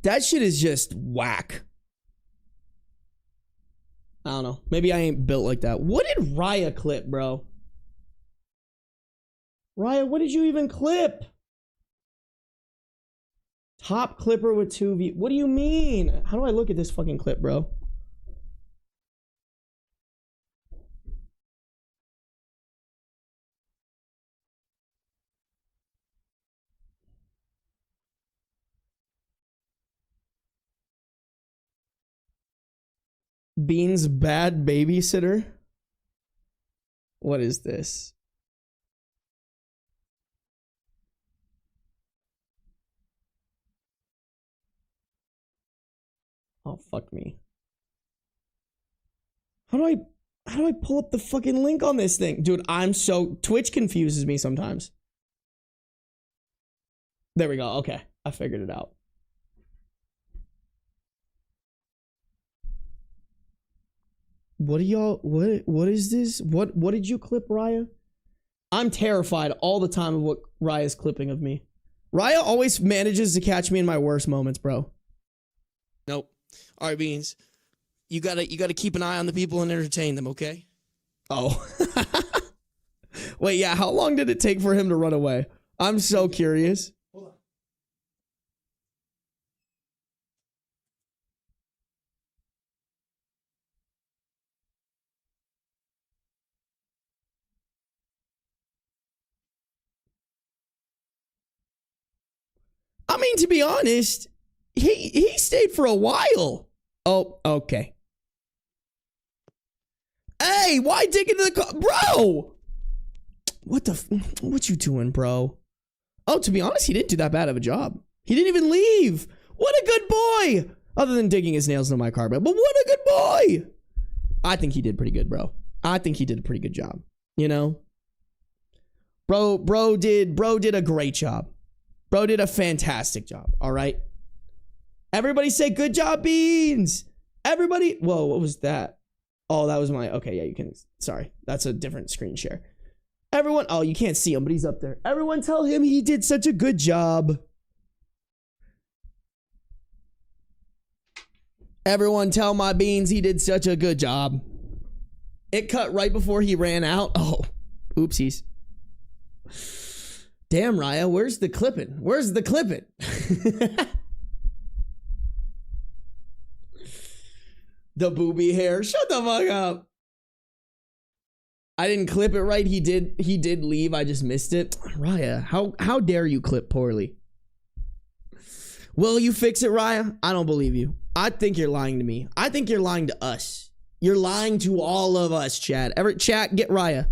That shit is just whack. I don't know. Maybe I ain't built like that. What did Raya clip, bro? Raya, what did you even clip? Top clipper with 2 views. What do you mean? How do I look at this fucking clip, bro? Bean's bad babysitter? What is this? Oh, fuck me. How do I pull up the fucking link on this thing? Dude, Twitch confuses me sometimes. There we go. Okay. I figured it out. What is this? What did you clip, Raya? I'm terrified all the time of what Raya's clipping of me. Raya always manages to catch me in my worst moments, bro. Nope. All right, Beans. You gotta keep an eye on the people and entertain them, okay? Oh. Wait, yeah, how long did it take for him to run away? I'm so curious. Hold on. I mean, to be honest, he stayed for a while. Oh, okay. Hey, why dig into the car? Bro! What you doing, bro? Oh, to be honest, he didn't do that bad of a job. He didn't even leave. What a good boy. Other than digging his nails into my carpet. But what a good boy. I think he did pretty good, bro. I think he did a pretty good job. You know? Bro did a great job. Bro did a fantastic job. All right? Everybody say good job, Beans. Everybody. Whoa, what was that? Oh, that was my. Okay, yeah, you can. Sorry. That's a different screen share. Everyone. Oh, you can't see him, but he's up there. Everyone tell him he did such a good job. Everyone tell my Beans he did such a good job. It cut right before he ran out. Oh, oopsies. Damn, Raya, where's the clipping? Where's the clipping? The booby hair. Shut the fuck up. I didn't clip it right. He did leave. I just missed it. Raya, how dare you clip poorly? Will you fix it, Raya? I don't believe you. I think you're lying to me. I think you're lying to us. You're lying to all of us, chat. Chat, get Raya.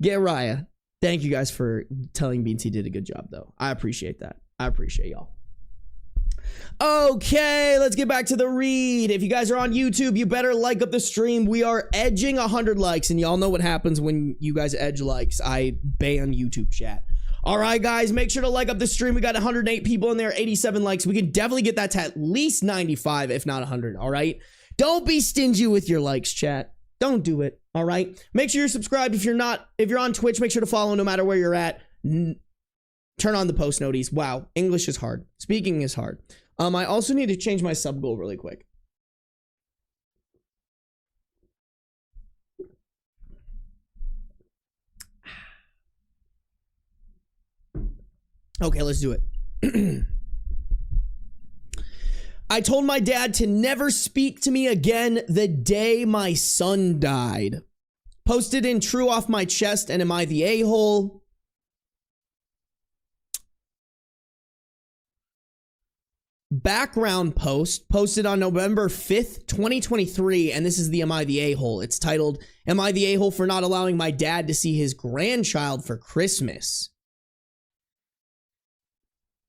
Get Raya. Thank you guys for telling Beans he did a good job, though. I appreciate that. I appreciate y'all. Okay, let's get back to the read. If you guys are on YouTube, you better like up the stream. We are edging 100 likes, and y'all know what happens when you guys edge likes. I ban YouTube chat. All right, guys, make sure to like up the stream. We got 108 people in there, 87 likes. We can definitely get that to at least 95, if not 100, all right? Don't be stingy with your likes, chat. Don't do it, all right? Make sure you're subscribed. If you're on Twitch, make sure to follow no matter where you're at. Turn on the post noties. Wow, English is hard. Speaking is hard. I also need to change my sub goal really quick. Okay, let's do it. I told my dad to never speak to me again the day my son died. Posted in True Off My Chest and Am I the A-hole? Background post posted on November 5th, 2023, and this is the Am I the A-hole? It's titled, Am I the A-hole for not allowing my dad to see his grandchild for Christmas?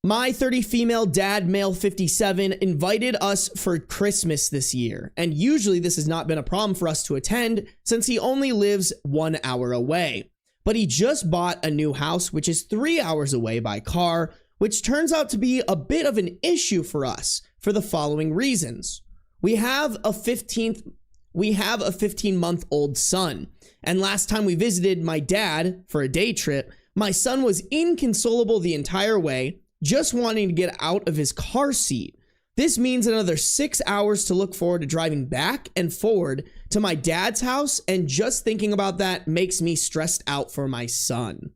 My 30 female dad, male 57, invited us for Christmas this year, and usually this has not been a problem for us to attend since he only lives 1 hour away. But he just bought a new house, which is 3 hours away by car, which turns out to be a bit of an issue for us for the following reasons. We have a 15-month-old son, and last time we visited my dad for a day trip, my son was inconsolable the entire way, just wanting to get out of his car seat. This means another 6 hours to look forward to driving back and forward to my dad's house, and just thinking about that makes me stressed out for my son.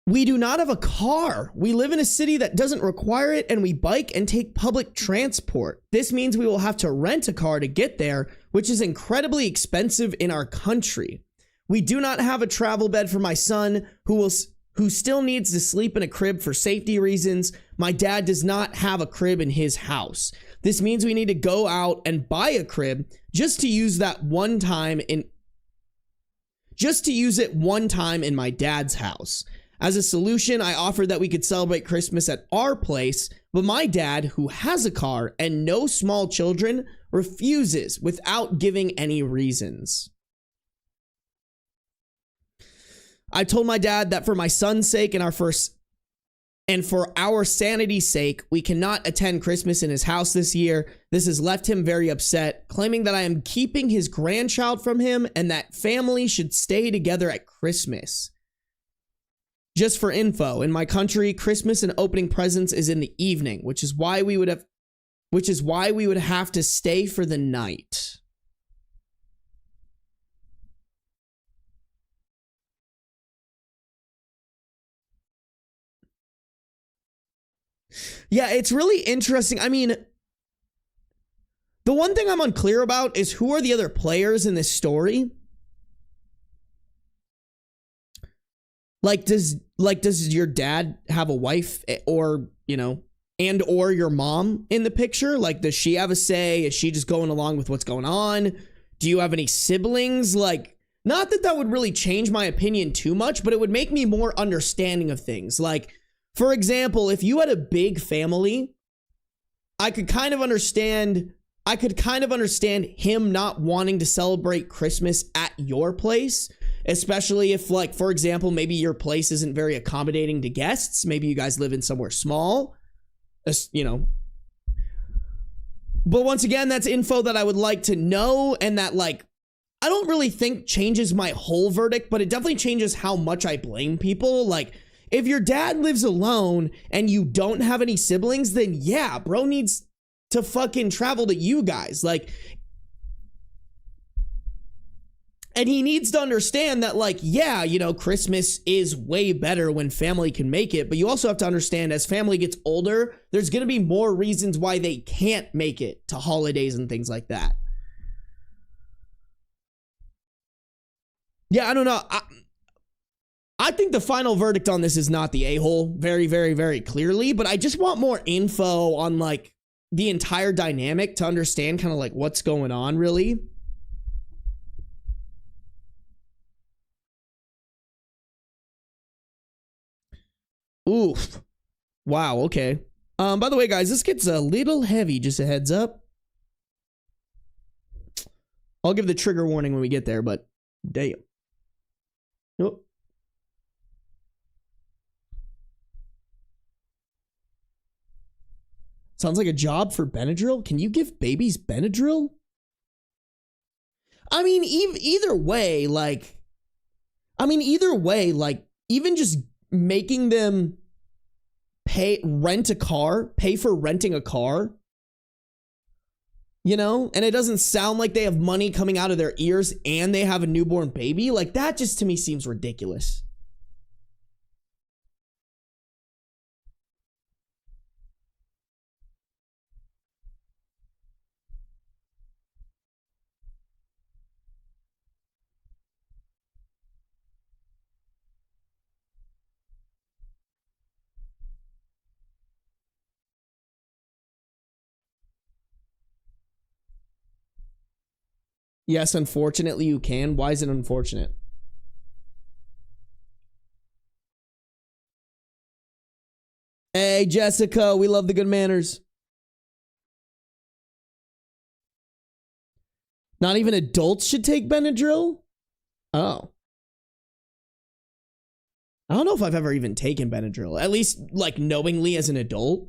We do not have a car. We live in a city that doesn't require it, and we bike and take public transport. This means we will have to rent a car to get there, which is incredibly expensive in our country. We do not have a travel bed for my son, who still needs to sleep in a crib for safety reasons. My dad does not have a crib in his house. This means we need to go out and buy a crib just to use it one time in my dad's house. As a solution, I offered that we could celebrate Christmas at our place, but my dad, who has a car and no small children, refuses without giving any reasons. I told my dad that for my son's sake and for our sanity's sake, we cannot attend Christmas in his house this year. This has left him very upset, claiming that I am keeping his grandchild from him and that family should stay together at Christmas. Just for info, in my country, Christmas and opening presents is in the evening, which is why we would have to stay for the night. Yeah, it's really interesting. I mean, the one thing I'm unclear about is who are the other players in this story? Does your dad have a wife or, and or your mom in the picture? Like, does she have a say? Is she just going along with what's going on? Do you have any siblings? Like, Not that that would really change my opinion too much, but it would make me more understanding of things. Like, for example, if you had a big family, I could kind of understand him not wanting to celebrate Christmas at your place, especially if, like, for example, maybe your place isn't very accommodating to guests. Maybe you guys live in somewhere small, you know. But once again, that's info that I would like to know, and that, like, I don't really think changes my whole verdict, but it definitely changes how much I blame people. Like, if your dad lives alone and you don't have any siblings, then yeah, bro needs to fucking travel to you guys. Like, and he needs to understand that, like, yeah, you know, Christmas is way better when family can make it, but you also have to understand as family gets older, there's going to be more reasons why they can't make it to holidays and things like that. Yeah, I don't know. I think the final verdict on this is not the a-hole, very, very, very clearly, but I just want more info on, like, the entire dynamic to understand kind of, like, what's going on, really. Oof. Wow, okay. By the way, guys, this gets a little heavy, just a heads up. I'll give the trigger warning when we get there, but damn. Nope. Sounds like a job for Benadryl. Can you give babies Benadryl? I mean, either way, like, even just making them pay for renting a car, you know, and it doesn't sound like they have money coming out of their ears and they have a newborn baby. Like, that just to me seems ridiculous. Yes, unfortunately you can. Why is it unfortunate? Hey, Jessica, we love the good manners. Not even adults should take Benadryl? Oh. I don't know if I've ever even taken Benadryl, at least, like, knowingly as an adult.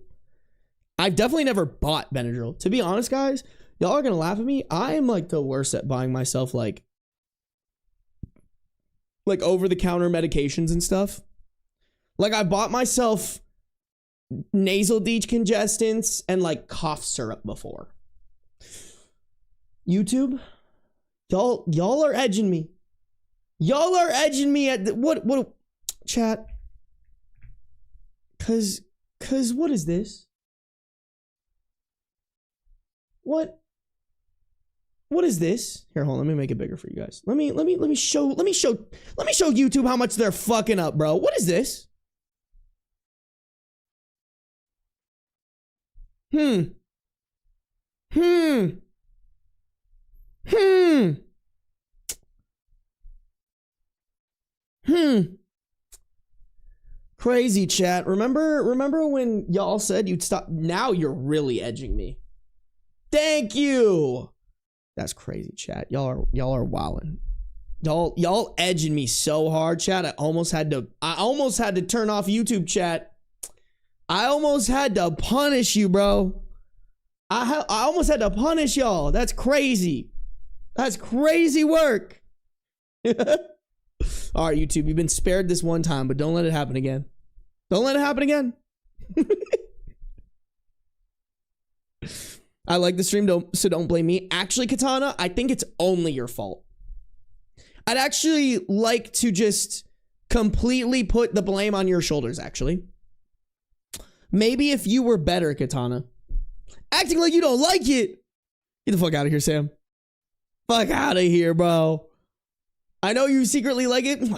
I've definitely never bought Benadryl. To be honest, guys, y'all are gonna laugh at me. I am, like, the worst at buying myself, like over-the-counter medications and stuff. Like, I bought myself nasal decongestants and, like, cough syrup before. YouTube, y'all are edging me. Y'all are edging me at what chat? Cause what is this? What is this? Here, hold on, let me make it bigger for you guys. Let me show YouTube how much they're fucking up, bro. What is this? Crazy, chat. Remember when y'all said you'd stop? Now you're really edging me. Thank you. That's crazy, chat. Y'all are wildin'. Y'all edging me so hard, chat. I almost had to turn off YouTube, chat. I almost had to punish you, bro. I almost had to punish y'all. That's crazy. That's crazy work. All right, YouTube, you've been spared this one time, but don't let it happen again. Don't let it happen again. I like the stream, so don't blame me. Actually, Katana, I think it's only your fault. I'd actually like to just completely put the blame on your shoulders, actually. Maybe if you were better, Katana. Acting like you don't like it. Get the fuck out of here, Sam. Fuck out of here, bro. I know you secretly like it.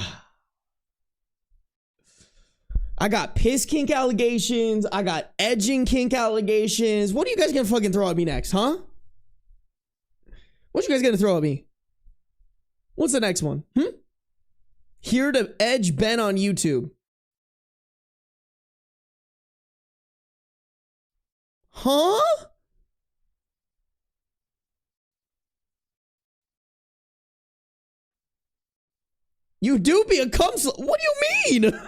I got piss kink allegations. I got edging kink allegations. What are you guys gonna fucking throw at me next, huh? What you guys gonna throw at me? What's the next one? Here to edge Ben on YouTube. Huh? You do be a cum slut. What do you mean?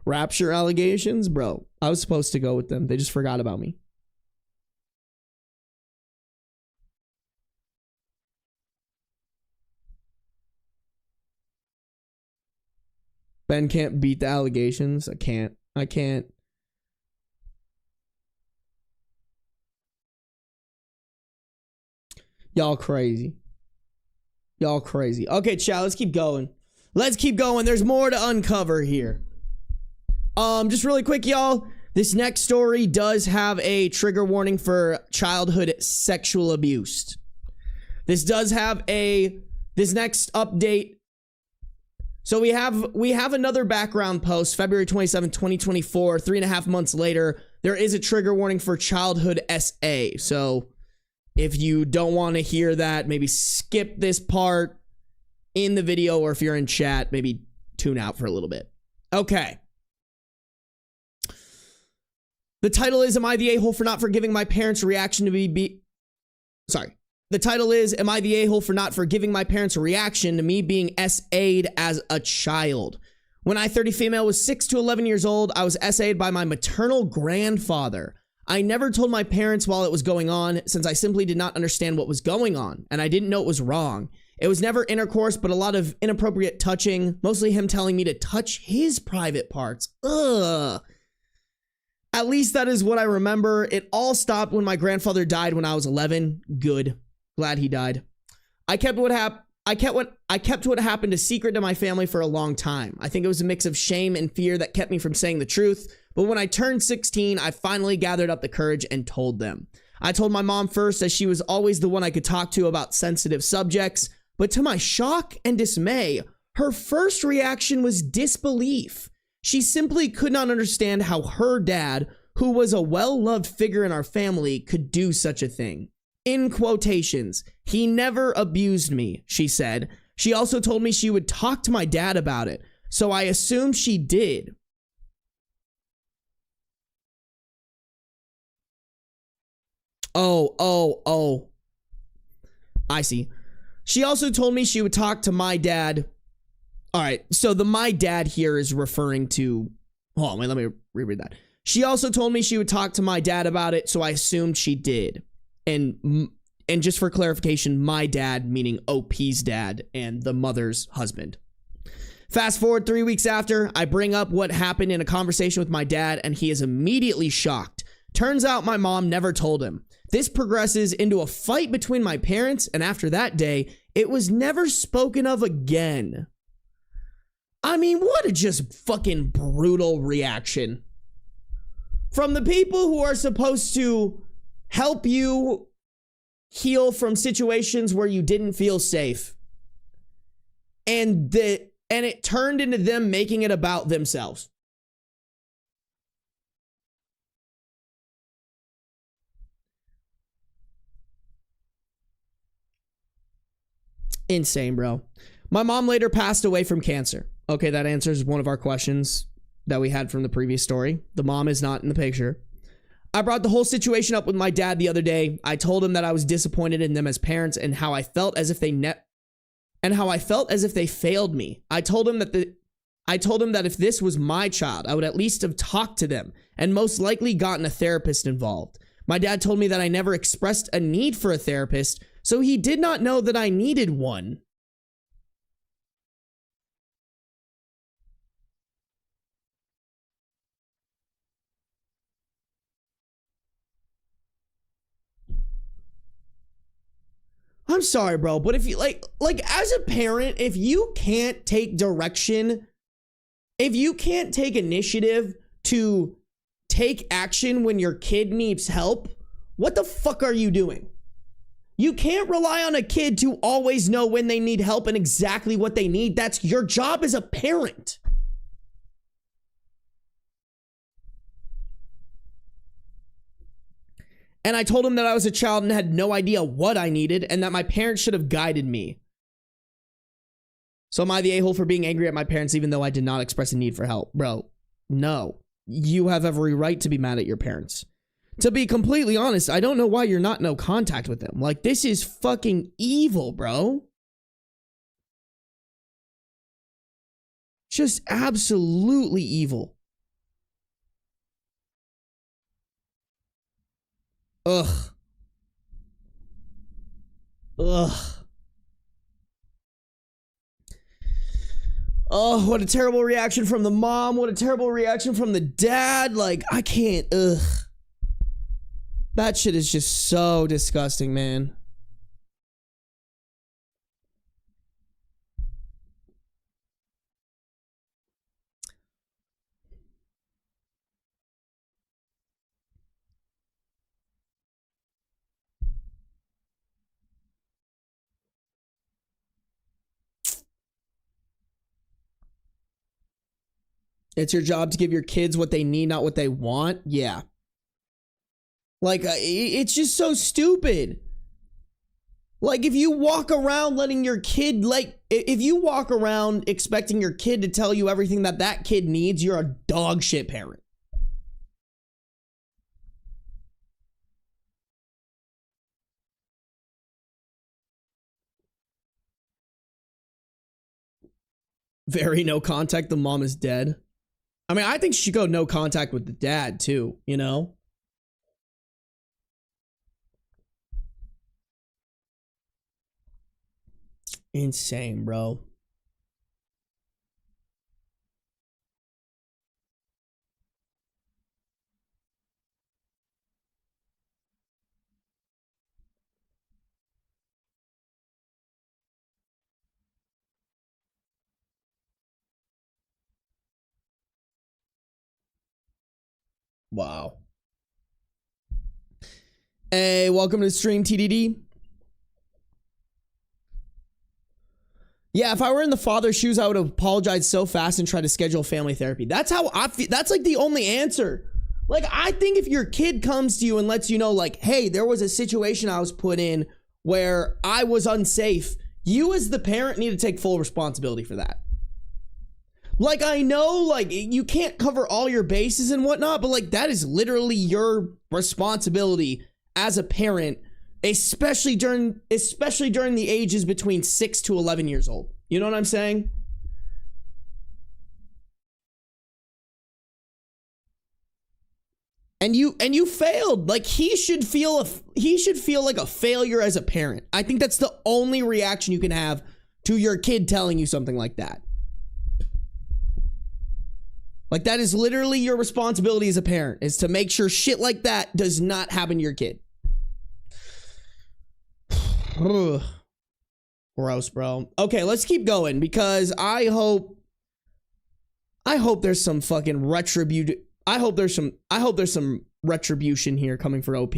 Rapture allegations? Bro, I was supposed to go with them. They just forgot about me. Ben can't beat the allegations. I can't. Y'all crazy. Y'all crazy. Okay, chat, let's keep going. Let's keep going. There's more to uncover here. Just really quick, y'all. This next story does have a trigger warning for childhood sexual abuse. This does have this next update. So we have another background post, February 27th, 2024, 3.5 months later. There is a trigger warning for childhood SA. So if you don't want to hear that, maybe skip this part in the video, or if you're in chat, maybe tune out for a little bit. Okay. The title is, Am I the a-hole for not forgiving my parents' reaction to me Sorry. The title is, Am I the a-hole for not forgiving my parents' reaction to me being SA'd as a child? When I, 30 female, was 6 to 11 years old, I was SA'd by my maternal grandfather. I never told my parents while it was going on, since I simply did not understand what was going on, and I didn't know it was wrong. It was never intercourse, but a lot of inappropriate touching, mostly him telling me to touch his private parts. Ugh. At least that is what I remember. It all stopped when my grandfather died when I was 11. Good. Glad he died. I kept what happened a secret to my family for a long time. I think it was a mix of shame and fear that kept me from saying the truth. But when I turned 16, I finally gathered up the courage and told them. I told my mom first, as she was always the one I could talk to about sensitive subjects. But to my shock and dismay, her first reaction was disbelief. She simply could not understand how her dad, who was a well-loved figure in our family, could do such a thing. In quotations, he never abused me, she said. She also told me she would talk to my dad about it, so I assumed she did. Oh. I see. She also told me she would talk to my dad. All right, so the my dad here is referring to... Hold on, wait, let me reread that. She also told me she would talk to my dad about it, so I assumed she did. And just for clarification, my dad meaning OP's dad and the mother's husband. Fast forward 3 weeks after, I bring up what happened in a conversation with my dad, and he is immediately shocked. Turns out my mom never told him. This progresses into a fight between my parents, and after that day, it was never spoken of again. I mean, what a just fucking brutal reaction. From the people who are supposed to help you heal from situations where you didn't feel safe. And it turned into them making it about themselves. Insane, bro. My mom later passed away from cancer. Okay, that answers one of our questions that we had from the previous story. The mom is not in the picture. I brought the whole situation up with my dad the other day. I told him that I was disappointed in them as parents and how I felt as if they failed me. I told him that if this was my child, I would at least have talked to them and most likely gotten a therapist involved. My dad told me that I never expressed a need for a therapist, so he did not know that I needed one. I'm sorry, bro, but if you like as a parent, if you can't take direction, if you can't take initiative to take action when your kid needs help, what the fuck are you doing? You can't rely on a kid to always know when they need help and exactly what they need. That's your job as a parent. And I told him that I was a child and had no idea what I needed and that my parents should have guided me. So am I the a-hole for being angry at my parents even though I did not express a need for help? Bro, no. You have every right to be mad at your parents. To be completely honest, I don't know why you're not no contact with them. Like, this is fucking evil, bro. Just absolutely evil. Ugh. Ugh. Oh, what a terrible reaction from the mom. What a terrible reaction from the dad. Like, I can't. Ugh. That shit is just so disgusting, man. It's your job to give your kids what they need, not what they want. Yeah. Like, it's just so stupid. Like, if you walk around letting your kid, like, if you walk around expecting your kid to tell you everything that that kid needs, you're a dog shit parent. Very no contact. The mom is dead. I mean, I think she should go no contact with the dad too, you know? Insane, bro. Wow. Hey, welcome to the stream, TDD. Yeah, if I were in the father's shoes, I would have apologized so fast and tried to schedule family therapy. That's how I feel. That's like the only answer. Like, I think if your kid comes to you and lets you know, like, hey, there was a situation I was put in where I was unsafe, you as the parent need to take full responsibility for that. Like, I know, like, you can't cover all your bases and whatnot, but, like, that is literally your responsibility as a parent, especially during the ages between 6 to 11 years old. You know what I'm saying? And you failed. Like, he should feel like a failure as a parent. I think that's the only reaction you can have to your kid telling you something like that. Like, that is literally your responsibility as a parent, is to make sure shit like that does not happen to your kid. Gross, bro. Okay, let's keep going, because I hope there's some fucking retribution. I hope there's some retribution here coming for OP.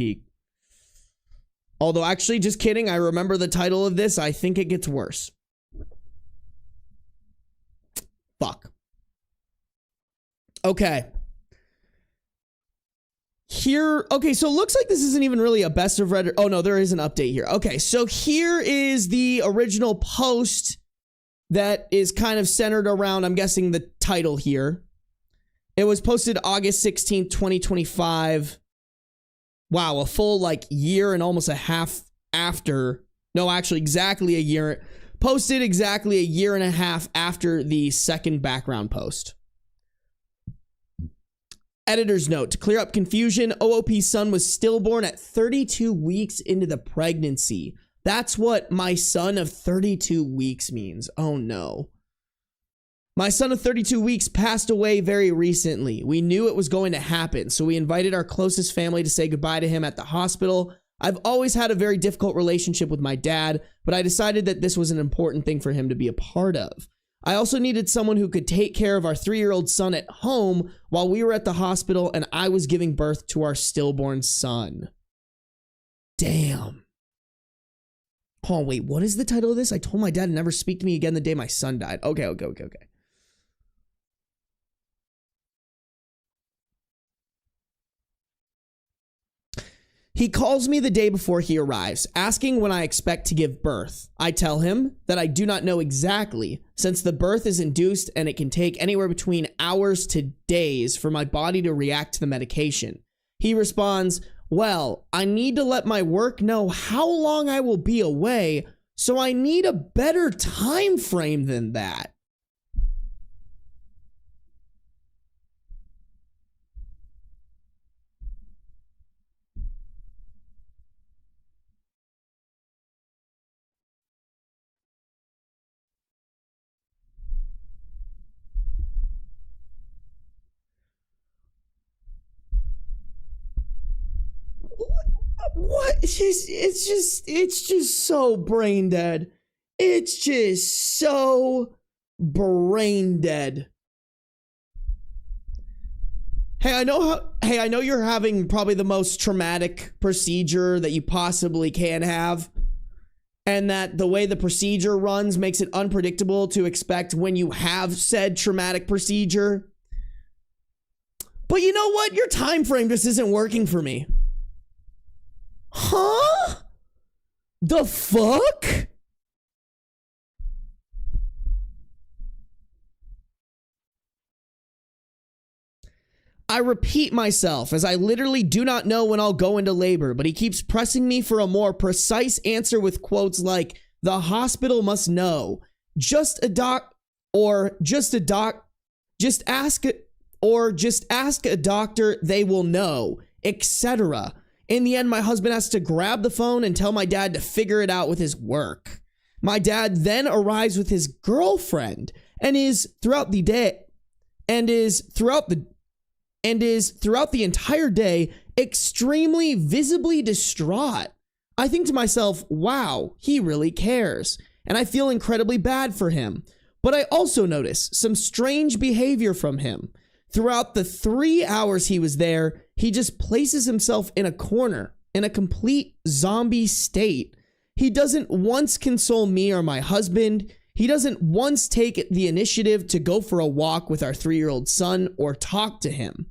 Although, actually, just kidding. I remember the title of this. I think it gets worse. Fuck. Okay. Here, okay, so it looks like this isn't even really a best of Reddit. Oh no, there is an update here. Okay, so here is the original post that is kind of centered around, I'm guessing, the title here. It was posted August 16th, 2025. Wow, a full like year and almost a half after. No, actually exactly a year. Posted exactly a year and a half after the second background post. Editor's note, to clear up confusion, OOP's son was stillborn at 32 weeks into the pregnancy. That's what my son of 32 weeks means. Oh no. My son of 32 weeks passed away very recently. We knew it was going to happen, so we invited our closest family to say goodbye to him at the hospital. I've always had a very difficult relationship with my dad, but I decided that this was an important thing for him to be a part of. I also needed someone who could take care of our 3-year-old son at home while we were at the hospital and I was giving birth to our stillborn son. Damn. Oh, wait, what is the title of this? I told my dad to never speak to me again the day my son died. Okay. He calls me the day before he arrives, asking when I expect to give birth. I tell him that I do not know exactly, since the birth is induced and it can take anywhere between hours to days for my body to react to the medication. He responds, well, I need to let my work know how long I will be away, so I need a better time frame than that. What? It's just so brain dead. It's just so brain dead. Hey, I know you're having probably the most traumatic procedure that you possibly can have, and that the way the procedure runs makes it unpredictable to expect when you have said traumatic procedure. But you know what? Your time frame just isn't working for me. Huh? The fuck? I repeat myself as I literally do not know when I'll go into labor, but he keeps pressing me for a more precise answer with quotes like, the hospital must know. Just ask a doctor, they will know, etc. In the end, my husband has to grab the phone and tell my dad to figure it out with his work. My dad then arrives with his girlfriend and is throughout the entire day extremely visibly distraught. I think to myself, wow, he really cares, and I feel incredibly bad for him. But I also notice some strange behavior from him. Throughout the 3 hours he was there, he just places himself in a corner, in a complete zombie state. He doesn't once console me or my husband. He doesn't once take the initiative to go for a walk with our 3-year-old son or talk to him.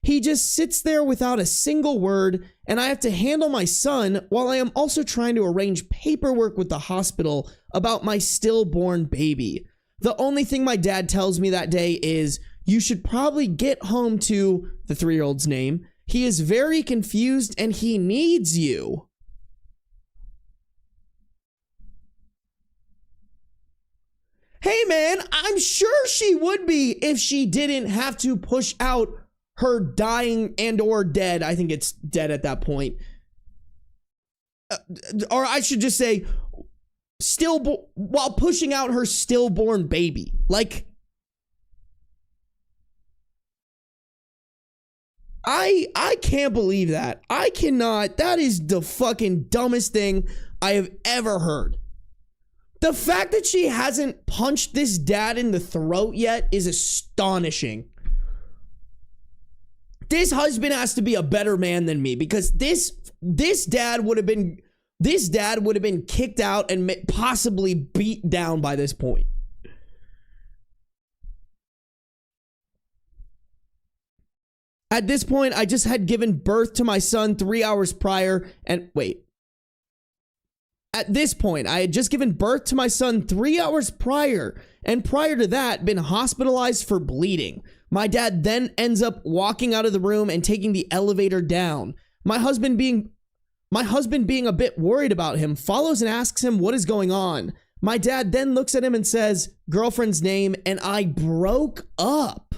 He just sits there without a single word, and I have to handle my son while I am also trying to arrange paperwork with the hospital about my stillborn baby. The only thing my dad tells me that day is, you should probably get home to the 3-year-old's name. He is very confused and he needs you. Hey man, I'm sure she would be if she didn't have to push out her dying and or dead. I think it's dead at that point. Or I should just say, while pushing out her stillborn baby. Like, I can't believe that. I cannot. That is the fucking dumbest thing I have ever heard. The fact that she hasn't punched this dad in the throat yet is astonishing. This husband has to be a better man than me, because this dad would have been kicked out and possibly beat down by this point. At this point, I just had given birth to my son 3 hours prior, and wait. At this point, I had just given birth to my son 3 hours prior, and prior to that, been hospitalized for bleeding. My dad then ends up walking out of the room and taking the elevator down. My husband being a bit worried about him, follows and asks him what is going on. My dad then looks at him and says, girlfriend's name, and I broke up.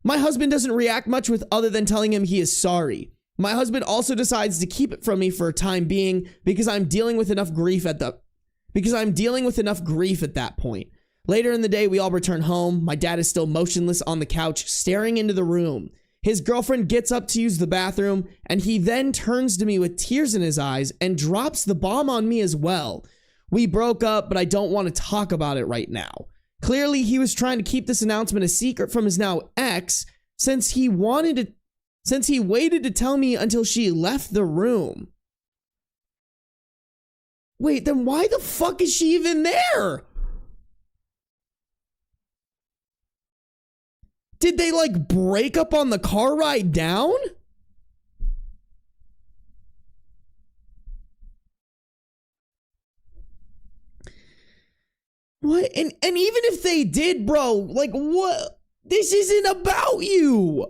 My husband doesn't react much with other than telling him he is sorry. My husband also decides to keep it from me for a time being because I'm dealing with enough grief at that point. Later in the day, we all return home. My dad is still motionless on the couch, staring into the room. His girlfriend gets up to use the bathroom, and he then turns to me with tears in his eyes and drops the bomb on me as well. We broke up, but I don't want to talk about it right now. Clearly, he was trying to keep this announcement a secret from his now ex, since he waited to tell me until she left the room. Wait, then why the fuck is she even there? Did they like break up on the car ride down? What? And even if they did, bro, like, what? This isn't about you.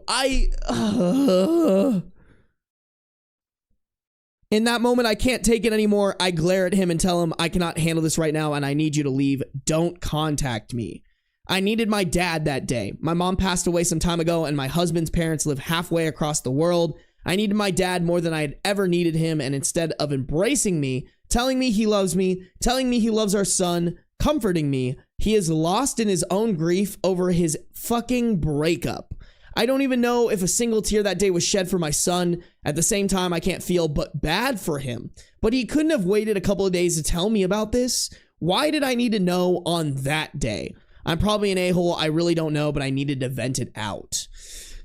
In that moment, I can't take it anymore. I glare at him and tell him I cannot handle this right now and I need you to leave. Don't contact me. I needed my dad that day. My mom passed away some time ago and my husband's parents live halfway across the world. I needed my dad more than I had ever needed him, and instead of embracing me, telling me he loves me, telling me he loves our son, comforting me, he is lost in his own grief over his fucking breakup. I don't even know if a single tear that day was shed for my son. At the same time, I can't feel but bad for him. But he couldn't have waited a couple of days to tell me about this. Why did I need to know on that day? I'm probably an a-hole. I really don't know, but I needed to vent it out.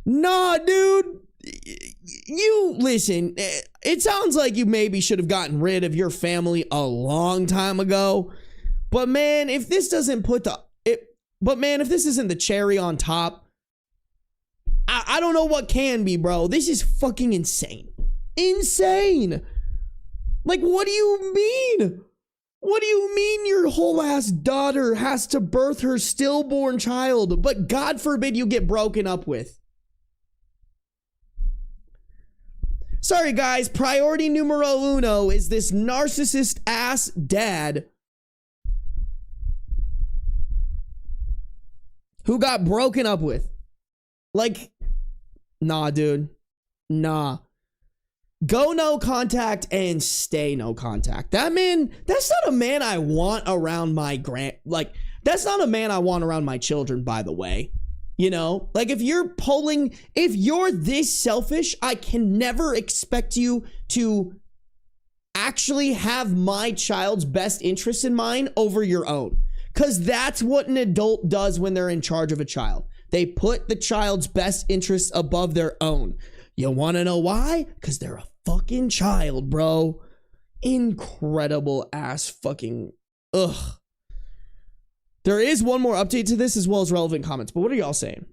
Nah, dude. You listen, it sounds like you maybe should have gotten rid of your family a long time ago. But man, if this doesn't if this isn't the cherry on top, I don't know what can be, bro. This is fucking insane. Insane. Like, what do you mean? What do you mean your whole ass daughter has to birth her stillborn child, but God forbid you get broken up with? Sorry, guys. Priority numero uno is this narcissist ass dad who got broken up with. Like, nah, dude. Nah. Go no contact and stay no contact. That man, that's not a man I want around my that's not a man I want around my children, by the way. You know, like if you're this selfish, I can never expect you to actually have my child's best interests in mind over your own. Because that's what an adult does when they're in charge of a child. They put the child's best interests above their own. You want to know why? Because they're a fucking child, bro. Incredible ass fucking, ugh. There is one more update to this as well as relevant comments, but what are y'all saying?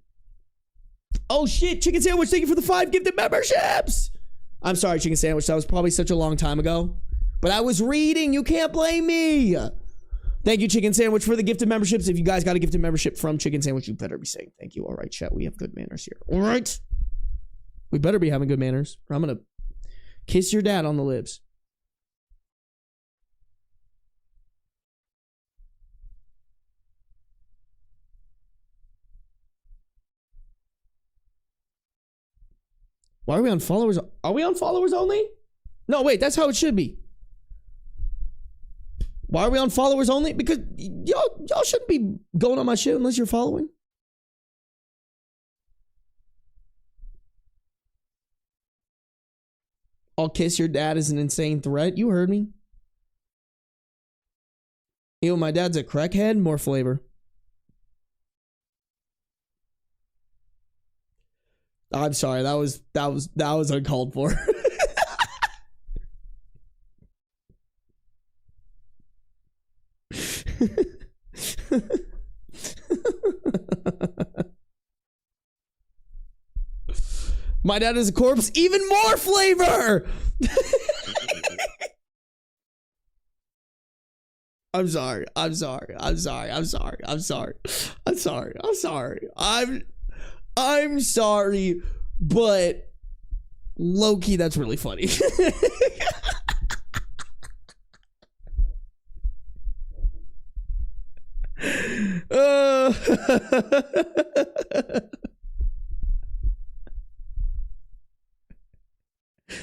Oh shit, Chicken Sandwich, thank you for the 5 gifted memberships. I'm sorry, Chicken Sandwich, that was probably such a long time ago, but I was reading, you can't blame me. Thank you, Chicken Sandwich, for the gifted memberships. If you guys got a gifted membership from Chicken Sandwich, you better be saying thank you. All right, chat, we have good manners here. All right. We better be having good manners, or I'm gonna kiss your dad on the lips. Why are we on followers? Are we on followers only? No, wait, that's how it should be. Why are we on followers only? Because y'all shouldn't be going on my shit unless you're following. I'll kiss your dad is an insane threat. You heard me. You know, my dad's a crackhead, more flavor. I'm sorry, that was uncalled for. My dad is a corpse, even more flavor. I'm sorry. I'm sorry, but low-key, that's really funny.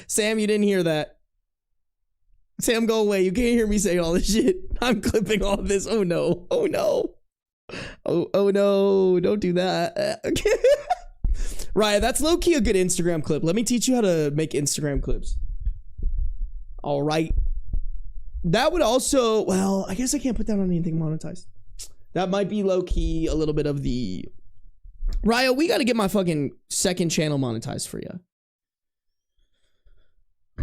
Sam, you didn't hear that. Sam, go away. You can't hear me saying all this shit. I'm clipping all of this. Oh no. Oh no. Oh no. Don't do that. Right, that's low-key a good Instagram clip. Let me teach you how to make Instagram clips. All right. That would also, well, I guess I can't put that on anything monetized. That might be low-key a little bit of the... Ryo, we got to get my fucking second channel monetized for you.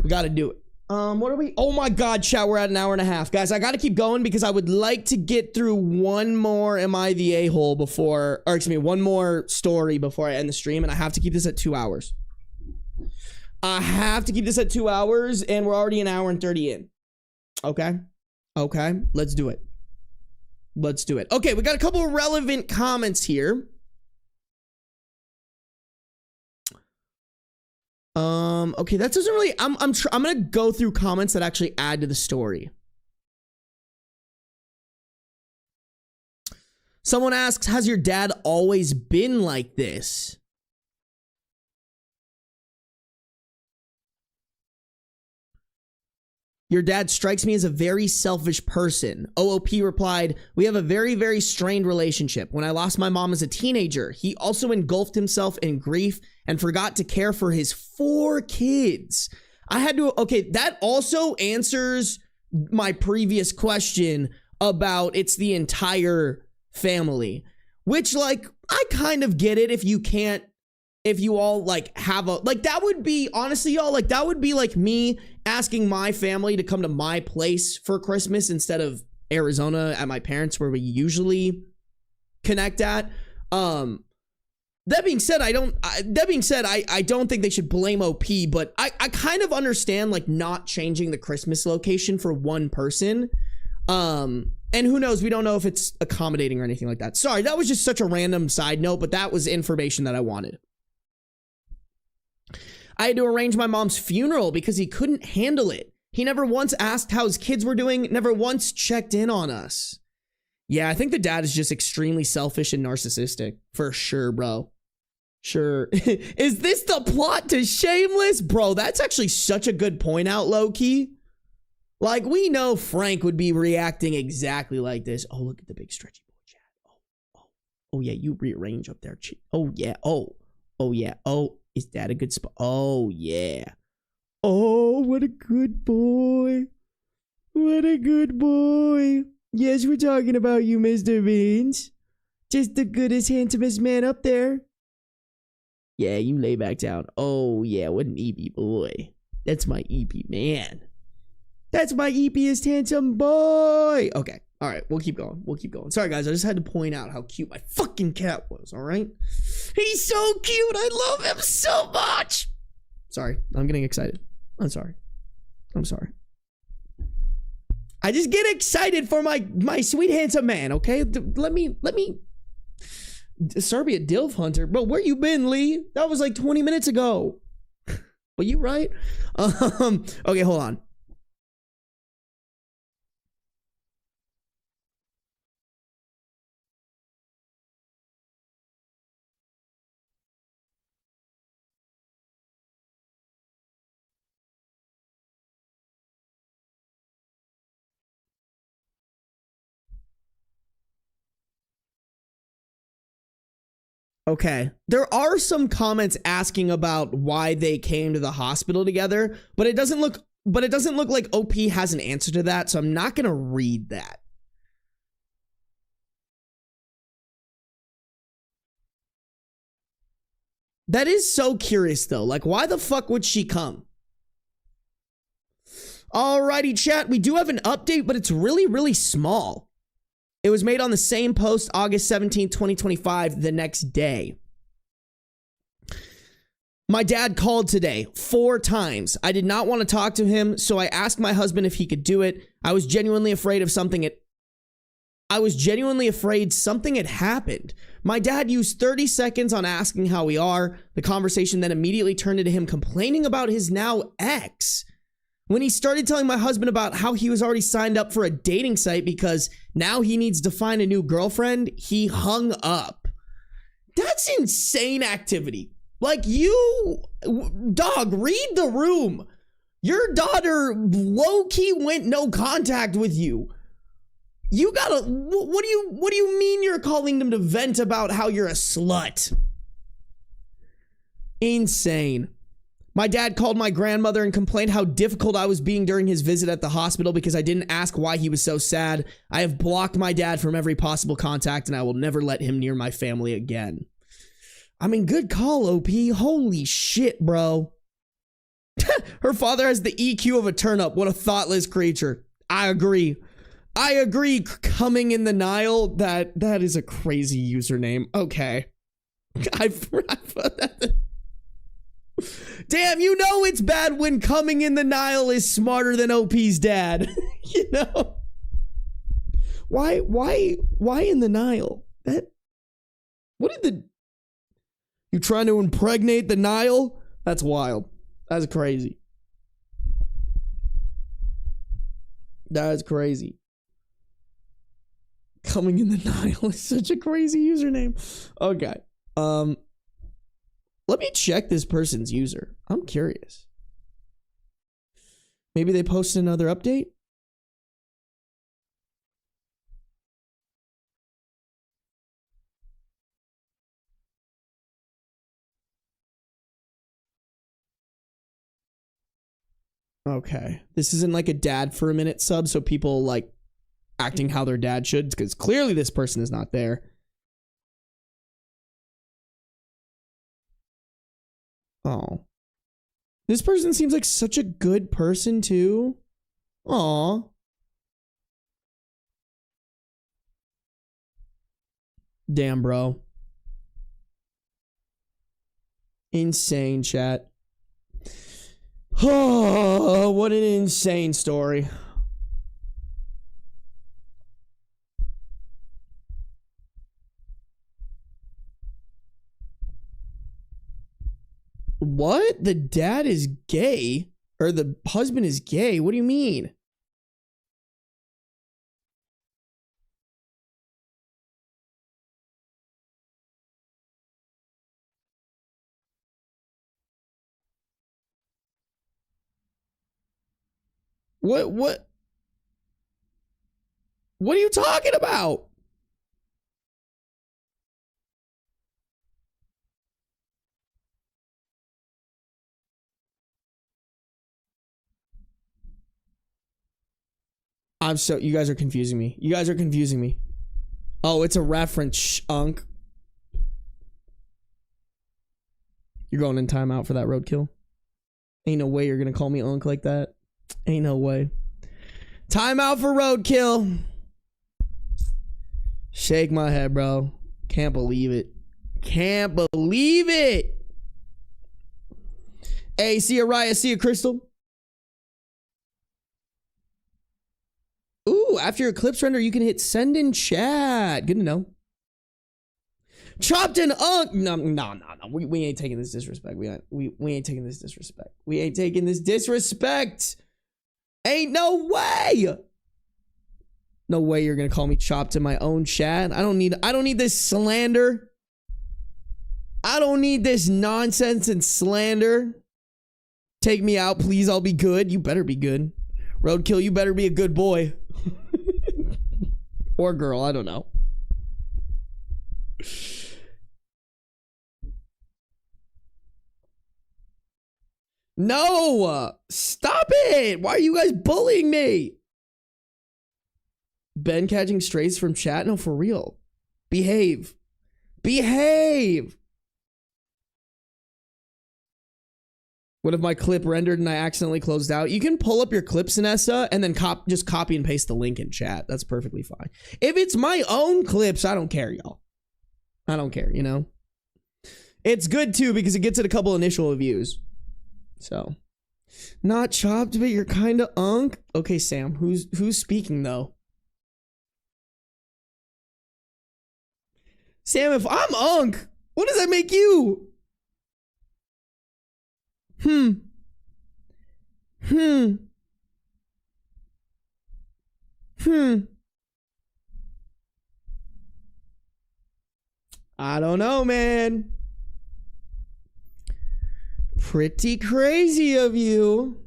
We got to do it. What are we? Oh my God, chat, we're at an hour and a half. Guys, I got to keep going because I would like to get through one more Am I the A-hole before, or excuse me, one more story before I end the stream, and I have to keep this at 2 hours. I have to keep this at 2 hours, and we're already an hour and 30 in. Okay? Okay, let's do it. Let's do it. Okay, we got a couple of relevant comments here. Okay, that doesn't really, I'm gonna go through comments that actually add to the story. Someone asks, has your dad always been like this? Your dad strikes me as a very selfish person. OOP replied, we have a very, very strained relationship. When I lost my mom as a teenager, he also engulfed himself in grief and forgot to care for his 4 kids. I had to, okay, that also answers my previous question about it's the entire family, which, like, I kind of get it if you can't, if you all like have a, like, that would be, honestly, y'all, like, that would be like me asking my family to come to my place for Christmas instead of Arizona at my parents' where we usually connect at. That being said, I don't think they should blame OP, but I kind of understand, like, not changing the Christmas location for one person. And who knows, we don't know if it's accommodating or anything like that. Sorry, that was just such a random side note, but that was information that I wanted. I had to arrange my mom's funeral because he couldn't handle it. He never once asked how his kids were doing, never once checked in on us. Yeah, I think the dad is just extremely selfish and narcissistic. For sure, bro. Sure. Is this the plot to Shameless? Bro, that's actually such a good point out, low-key. Like, we know Frank would be reacting exactly like this. Oh, look at the big stretchy boy chat. Oh, yeah, you rearrange up there. Oh, yeah. Oh, yeah. Oh, is that a good spot? Oh, yeah. Oh, what a good boy. What a good boy. Yes, we're talking about you, Mr. Beans. Just the goodest, handsomest man up there. Yeah, you lay back down. Oh, yeah, what an EP boy. That's my EP man. That's my EPest handsome boy. Okay, all right, we'll keep going. We'll keep going. Sorry, guys, I just had to point out how cute my fucking cat was, all right? He's so cute. I love him so much. Sorry, I'm getting excited. I'm sorry. I just get excited for my sweet, handsome man, okay? Let me... Sarby a DILF hunter. Bro, where you been, Lee? That was like 20 minutes ago. Well, you right? Okay, hold on. Okay, there are some comments asking about why they came to the hospital together, but it doesn't look like OP has an answer to that, so I'm not gonna read that. That is so curious though. Like, why the fuck would she come? Alrighty, chat, we do have an update, but it's really, really small. It was made on the same post, August 17th, 2025, the next day. My dad called today 4 times. I did not want to talk to him, so I asked my husband if he could do it. I was genuinely afraid something had happened. My dad used 30 seconds on asking how we are. The conversation then immediately turned into him complaining about his now ex. When he started telling my husband about how he was already signed up for a dating site because now he needs to find a new girlfriend, he hung up. That's insane activity. Like, you, dog, read the room. Your daughter low-key went no contact with you. You gotta, what do you mean you're calling them to vent about how you're a slut? Insane. My dad called my grandmother and complained how difficult I was being during his visit at the hospital because I didn't ask why he was so sad. I have blocked my dad from every possible contact and I will never let him near my family again. I mean, good call, OP. Holy shit, bro. Her father has the EQ of a turnip. What a thoughtless creature. I agree. Coming in the Nile. That is a crazy username. Okay. Damn, you know it's bad when coming in the Nile is smarter than OP's dad. You know? Why in the Nile? What did the... You trying to impregnate the Nile? That's wild. That's crazy. That is crazy. Coming in the Nile is such a crazy username. Okay. Let me check this person's user. I'm curious. Maybe they posted another update? Okay. This isn't like a dad for a minute sub, so people like acting how their dad should, because clearly this person is not there. Oh. This person seems like such a good person too. Aw. Damn, bro. Insane, chat. Oh, what an insane story. What? The dad is gay? Or the husband is gay? What do you mean? What are you talking about? You guys are confusing me. You guys are confusing me. Oh, it's a reference, Unk. You're going in timeout for that roadkill? Ain't no way you're gonna call me Unk like that. Ain't no way. Timeout for roadkill. Shake my head, bro. Can't believe it. Can't believe it. Hey, see ya, Raya. See ya, Crystal. Ooh, after your clips render, you can hit send in chat. Good to know. Chopped and Unk. No. We ain't taking this disrespect. We ain't taking this disrespect. We ain't taking this disrespect. Ain't no way. No way you're gonna call me chopped in my own chat. I don't need this slander. I don't need this nonsense and slander. Take me out, please. I'll be good. You better be good. Roadkill, you better be a good boy. Or girl, I don't know. No! Stop it! Why are you guys bullying me? Ben catching strays from chat? No, for real. Behave. Behave! What if my clip rendered and I accidentally closed out? You can pull up your clips in ESSA and then just copy and paste the link in chat. That's perfectly fine. If it's my own clips, I don't care, y'all. I don't care, you know? It's good too because it gets it a couple initial views. So, not chopped, but you're kind of Unk. Okay, Sam, who's speaking though? Sam, if I'm Unk, what does that make you? I don't know, man. Pretty crazy of you.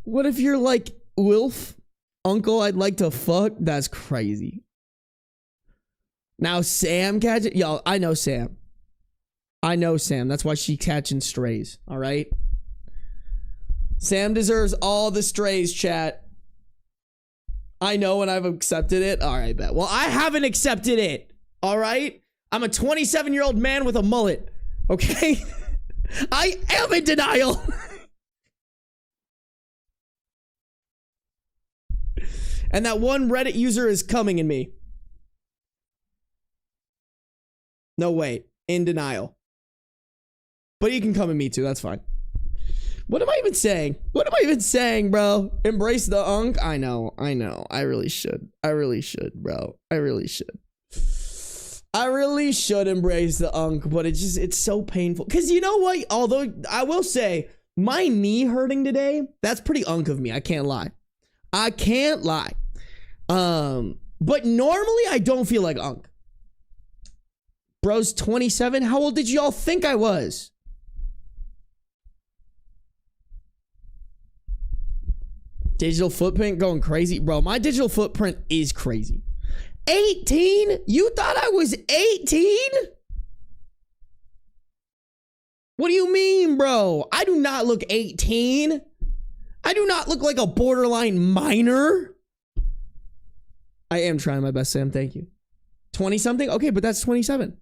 What if you're like, Wilf, uncle, I'd like to fuck? That's crazy. Now Sam catching, y'all, I know Sam. I know Sam. That's why she's catching strays. All right. Sam deserves all the strays, chat. I know, and I've accepted it. All right, bet. Well, I haven't accepted it. All right. I'm a 27-year-old man with a mullet. Okay. I am in denial. And that one Reddit user is coming in me. No, wait. In denial. But he can come in me too. That's fine. What am I even saying? What am I even saying, bro? Embrace the unk? I know. I really should. Bro. I really should embrace the unk, but it's so painful. Because you know what? Although I will say, my knee hurting today, that's pretty unk of me. I can't lie. But normally I don't feel like unk. Bro's 27. How old did y'all think I was? Digital footprint going crazy. Bro, my digital footprint is crazy. 18? You thought I was 18? What do you mean, bro? I do not look 18. I do not look like a borderline minor. I am trying my best, Sam. Thank you. 20 something? Okay, but that's 27.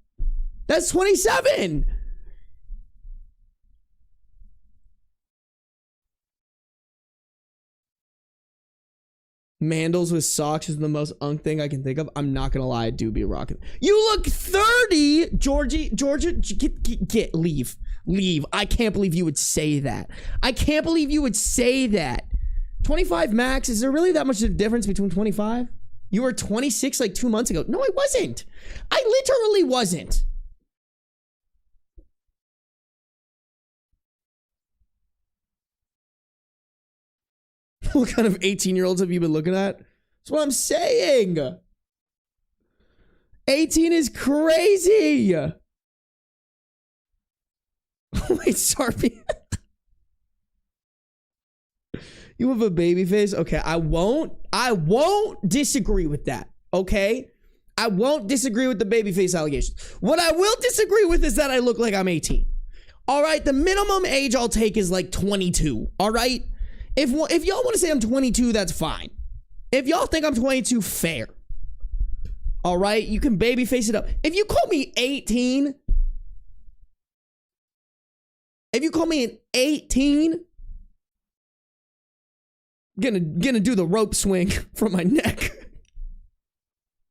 That's 27. Mandals with socks is the most unk thing I can think of. I'm not gonna lie, I do be rocking. You look 30, Georgia, leave. I can't believe you would say that. 25 max, is there really that much of a difference between 25? You were 26 like 2 months ago. No, I wasn't. I literally wasn't. What kind of 18-year-olds have you been looking at? That's what I'm saying. 18 is crazy. Wait, Sarby. You have a baby face? Okay, I won't disagree with that, okay? I won't disagree with the baby face allegations. What I will disagree with is that I look like I'm 18. All right, the minimum age I'll take is like 22, all right? If y'all want to say I'm 22, that's fine. If y'all think I'm 22, fair. All right, you can baby face it up. If you call me 18, if you call me an 18, gonna do the rope swing from my neck.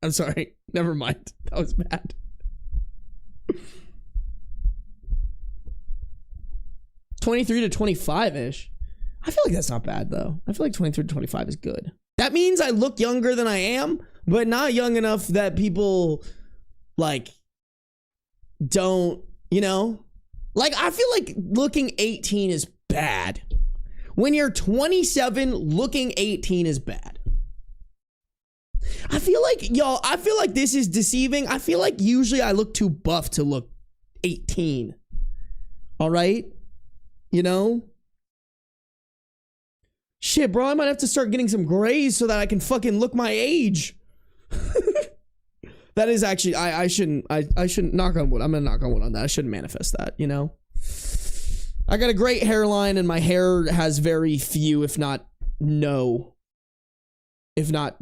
I'm sorry. Never mind. That was bad. $23 to $25-ish. I feel like that's not bad, though. I feel like 23 to 25 is good. That means I look younger than I am, but not young enough that people, like, don't, you know? Like, I feel like looking 18 is bad. When you're 27, looking 18 is bad. I feel like, y'all, this is deceiving. I feel like usually I look too buff to look 18. All right? You know? Shit, bro, I might have to start getting some grays so that I can fucking look my age. That is actually, I shouldn't knock on wood. I'm gonna knock on wood on that. I shouldn't manifest that, you know? I got a great hairline and my hair has very few, if not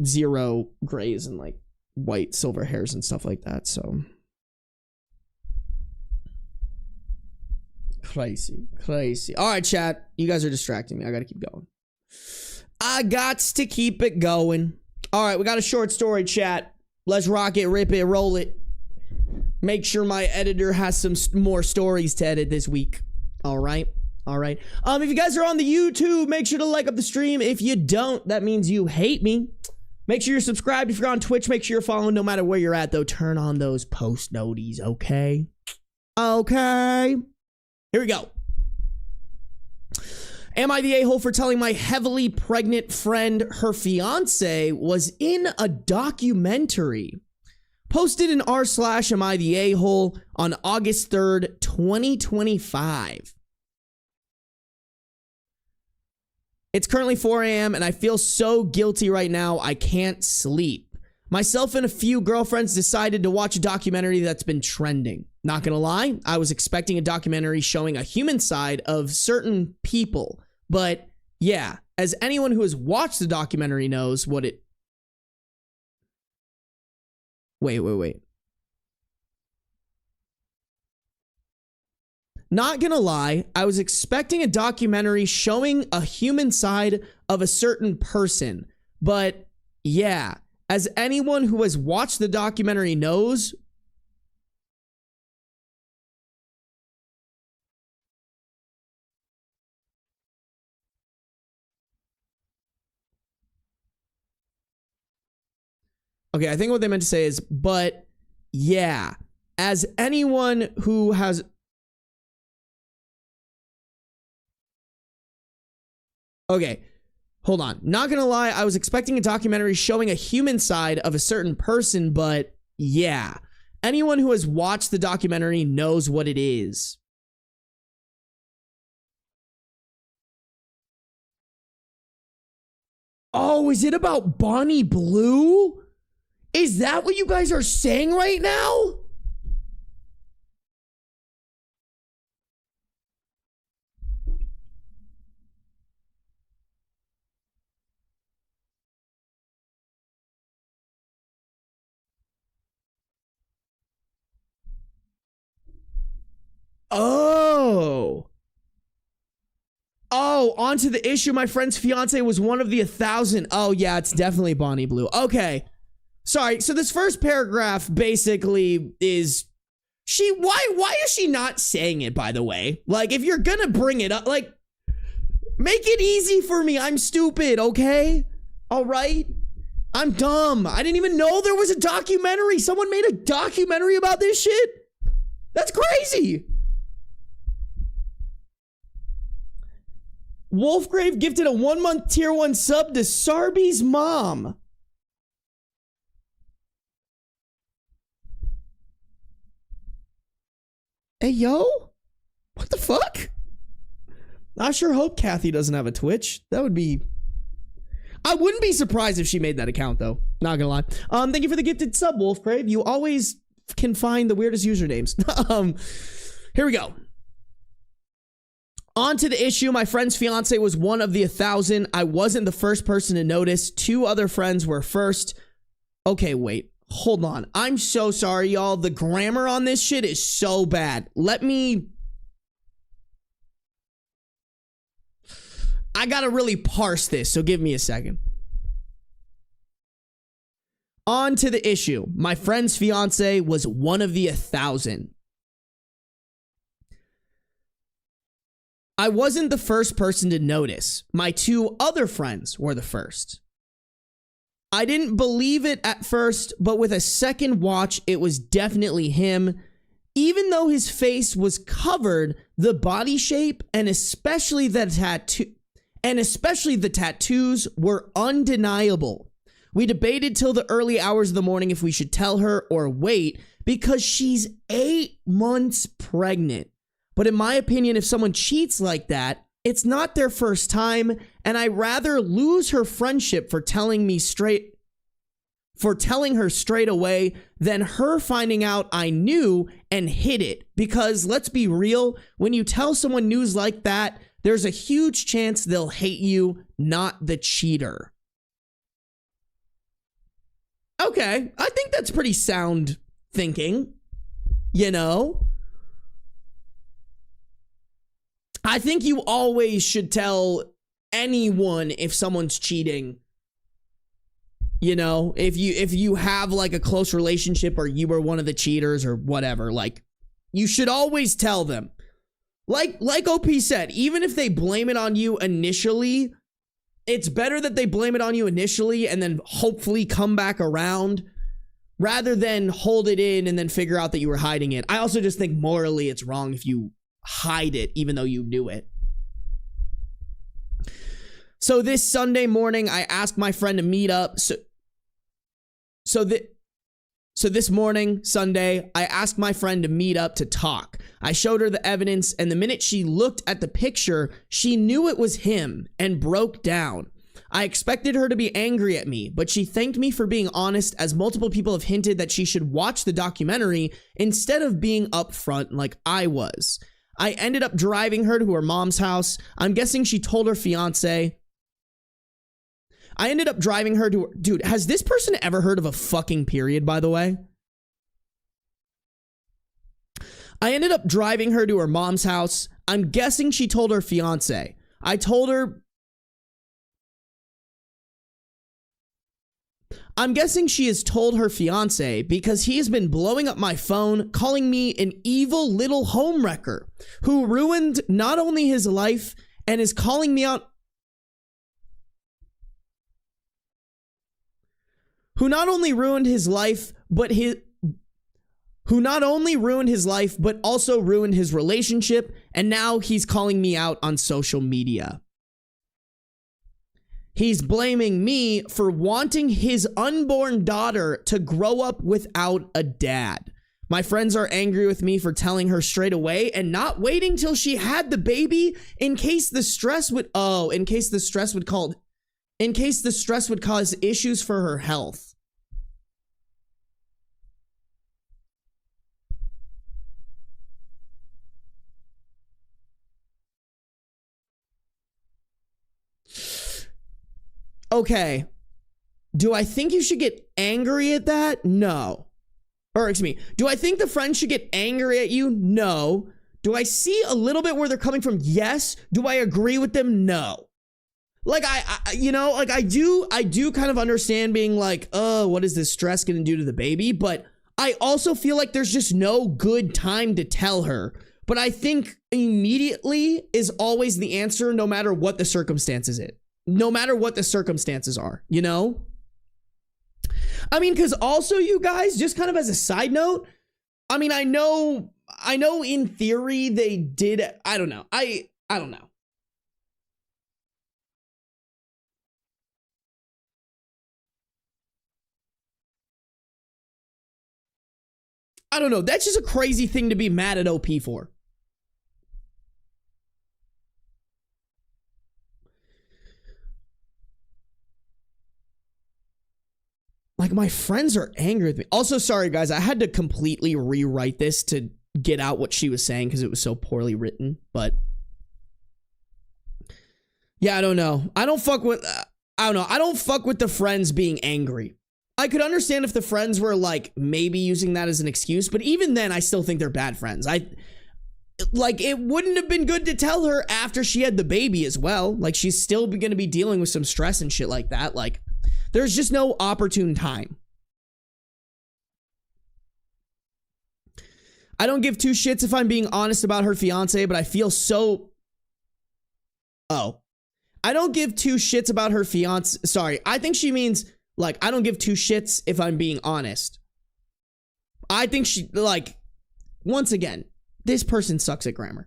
zero grays and like white, silver hairs and stuff like that, so. Crazy. All right, chat. You guys are distracting me. I gotta keep going. I gots to keep it going. All right, we got a short story, chat. Let's rock it, rip it, roll it. Make sure my editor has some more stories to edit this week. All right. If you guys are on the YouTube, make sure to like up the stream. If you don't, that means you hate me. Make sure you're subscribed. If you're on Twitch, make sure you're following no matter where you're at, though. Turn on those post noties, okay? Okay. Here we go. Am I the a-hole for telling my heavily pregnant friend her fiance was in a documentary? Posted in r/am I the a-hole on August 3rd, 2025. It's currently 4 a.m. and I feel so guilty right now I can't sleep. Myself and a few girlfriends decided to watch a documentary that's been trending. Not gonna lie, I was expecting a documentary showing a human side of certain people. But yeah, as anyone who has watched the documentary knows what it... Wait. Not gonna lie, I was expecting a documentary showing a human side of a certain person. But yeah, as anyone who has watched the documentary knows... Okay, I think what they meant to say is, but yeah, as anyone who has... Okay, hold on. Not gonna lie, I was expecting a documentary showing a human side of a certain person, but yeah. Anyone who has watched the documentary knows what it is. Oh, is it about Bonnie Blue? Is that what you guys are saying right now? Oh. Oh, onto the issue. My friend's fiance was one of the 1,000. Oh, yeah, it's definitely Bonnie Blue. Okay. Sorry. So this first paragraph basically is why is she not saying it, by the way? Like, if you're gonna bring it up, like, make it easy for me. I'm stupid, okay? All right? I'm dumb. I didn't even know there was a documentary. Someone made a documentary about this shit? That's crazy. Wolfgrave gifted a 1-month tier 1 sub to Sarby's mom. Hey, yo? What the fuck? I sure hope Kathy doesn't have a Twitch. That would be... I wouldn't be surprised if she made that account, though. Not gonna lie. Thank you for the gifted sub, Wolfgrave. You always can find the weirdest usernames. Here we go. On to the issue. My friend's fiance was one of the 1,000. I wasn't the first person to notice. 2 other friends were first. Okay, wait. Hold on. I'm so sorry, y'all. The grammar on this shit is so bad. I gotta really parse this, so give me a second. On to the issue. My friend's fiance was one of the 1,000. I wasn't the first person to notice. My 2 other friends were the first. I didn't believe it at first, but with a second watch, it was definitely him. Even though his face was covered, the body shape and especially the tattoos were undeniable. We debated till the early hours of the morning if we should tell her or wait because she's 8 months pregnant. But in my opinion, if someone cheats like that, it's not their first time, and I'd rather lose her friendship for telling her straight away than her finding out I knew and hid it. Because let's be real, when you tell someone news like that, there's a huge chance they'll hate you, not the cheater. Okay, I think that's pretty sound thinking, you know? I think you always should tell anyone if someone's cheating. You know, if you have like a close relationship or you were one of the cheaters or whatever, like you should always tell them. Like OP said, even if they blame it on you initially, it's better that they blame it on you initially and then hopefully come back around rather than hold it in and then figure out that you were hiding it. I also just think morally it's wrong if you hide it even though you knew it. So this Sunday morning, I asked my friend to meet up. So this morning, Sunday, I asked my friend to meet up to talk. I showed her the evidence, and the minute she looked at the picture, she knew it was him and broke down. I expected her to be angry at me, but she thanked me for being honest, as multiple people have hinted that she should watch the documentary instead of being upfront like I was. I ended up driving her to her mom's house. I'm guessing she told her fiance. I ended up driving her to... Dude, has this person ever heard of a fucking period, by the way? I ended up driving her to her mom's house. I'm guessing she told her fiance. I told her... I'm guessing she has told her fiance because he has been blowing up my phone, calling me an evil little homewrecker who ruined not only his life and is calling me out... who not only ruined his life, but also ruined his relationship, and now he's calling me out on social media. He's blaming me for wanting his unborn daughter to grow up without a dad. My friends are angry with me for telling her straight away and not waiting till she had the baby in case the stress would cause issues for her health. Okay. Do I think you should get angry at that? No. Or excuse me. Do I think the friends should get angry at you? No. Do I see a little bit where they're coming from? Yes. Do I agree with them? No. Like I do kind of understand being like, oh, what is this stress going to do to the baby? But I also feel like there's just no good time to tell her. But I think immediately is always the answer, no matter what the circumstances is. No matter what the circumstances are, you know? I mean, because also, you guys, just kind of as a side note, I mean, I know in theory they did, I don't know. I don't know. I don't know. That's just a crazy thing to be mad at OP for. Like, my friends are angry with me. Also, sorry, guys. I had to completely rewrite this to get out what she was saying because it was so poorly written. But, yeah, I don't know. I don't fuck with the friends being angry. I could understand if the friends were, like, maybe using that as an excuse. But even then, I still think they're bad friends. Like, it wouldn't have been good to tell her after she had the baby as well. Like, she's still going to be dealing with some stress and shit like that. Like, there's just no opportune time. I don't give two shits if I'm being honest about her fiance, but I feel so... Oh. I don't give two shits about her fiance... Sorry, I think she means, like, I don't give two shits if I'm being honest. I think she, like... Once again, this person sucks at grammar.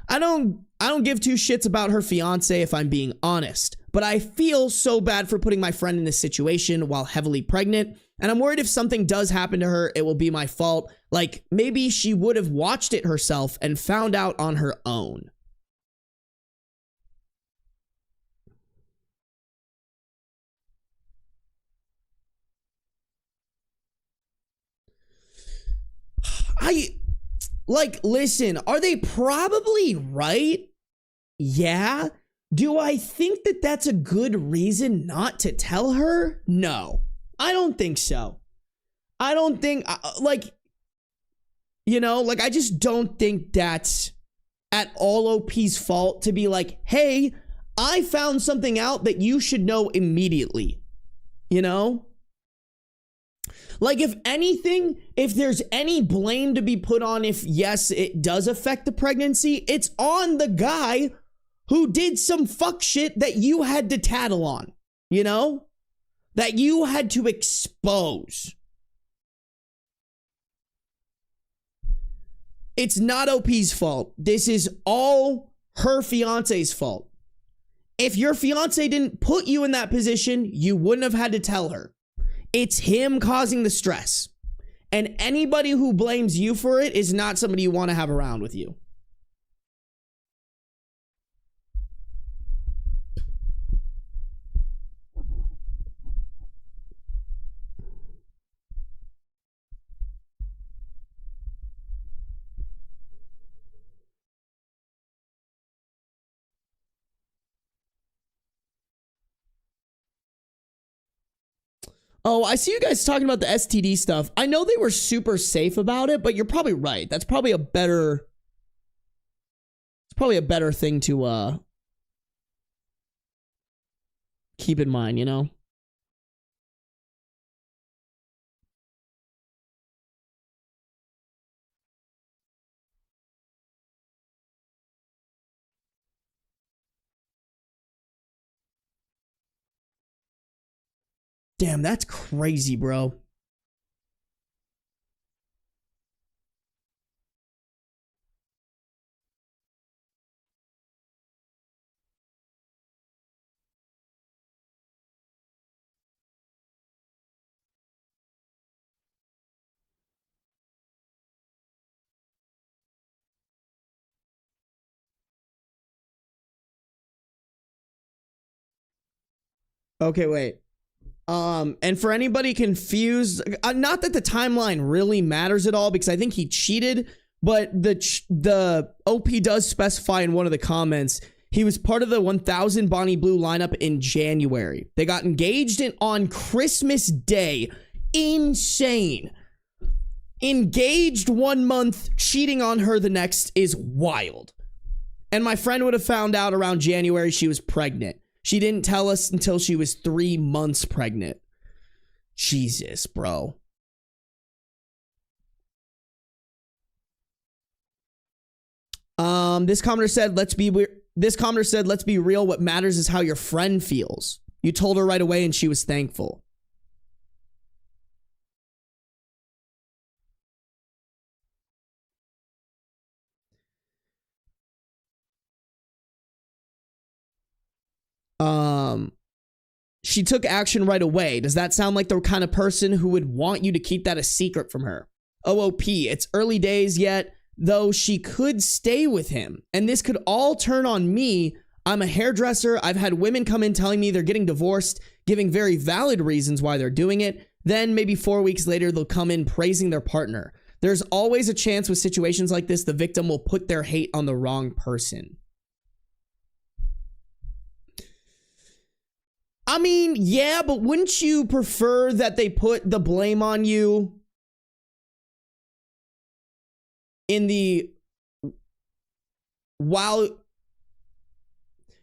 I don't give two shits about her fiance if I'm being honest, but I feel so bad for putting my friend in this situation while heavily pregnant, and I'm worried if something does happen to her, it will be my fault. Like, maybe she would have watched it herself and found out on her own. Listen, are they probably right? Yeah. Do I think that that's a good reason not to tell her? No, I don't think so. I don't think, I just don't think that's at all OP's fault to be like, hey, I found something out that you should know immediately. You know? Like, if anything, if there's any blame to be put on if, yes, it does affect the pregnancy, it's on the guy who did some fuck shit that you had to tattle on, you know? That you had to expose. It's not OP's fault. This is all her fiance's fault. If your fiance didn't put you in that position, you wouldn't have had to tell her. It's him causing the stress. And anybody who blames you for it is not somebody you want to have around with you. Oh, I see you guys talking about the STD stuff. I know they were super safe about it, but you're probably right. That's probably a better... It's probably a better thing to keep in mind, you know? Damn, that's crazy, bro. Okay, wait. And for anybody confused, not that the timeline really matters at all, because I think he cheated, but the OP does specify in one of the comments he was part of the 1000 Bonnie Blue lineup in January. They got engaged on Christmas Day. Insane. Engaged 1 month, cheating on her the next is wild. And my friend would have found out around January she was pregnant. She didn't tell us until she was 3 months pregnant. Jesus, bro. This commenter said, let's be real. What matters is how your friend feels. You told her right away and she was thankful. She took action right away. Does that sound like the kind of person who would want you to keep that a secret from her? OOP, it's early days yet, though she could stay with him. And this could all turn on me. I'm a hairdresser. I've had women come in telling me they're getting divorced, giving very valid reasons why they're doing it. Then maybe 4 weeks later, they'll come in praising their partner. There's always a chance with situations like this, the victim will put their hate on the wrong person. I mean, yeah, but wouldn't you prefer that they put the blame on you in the while?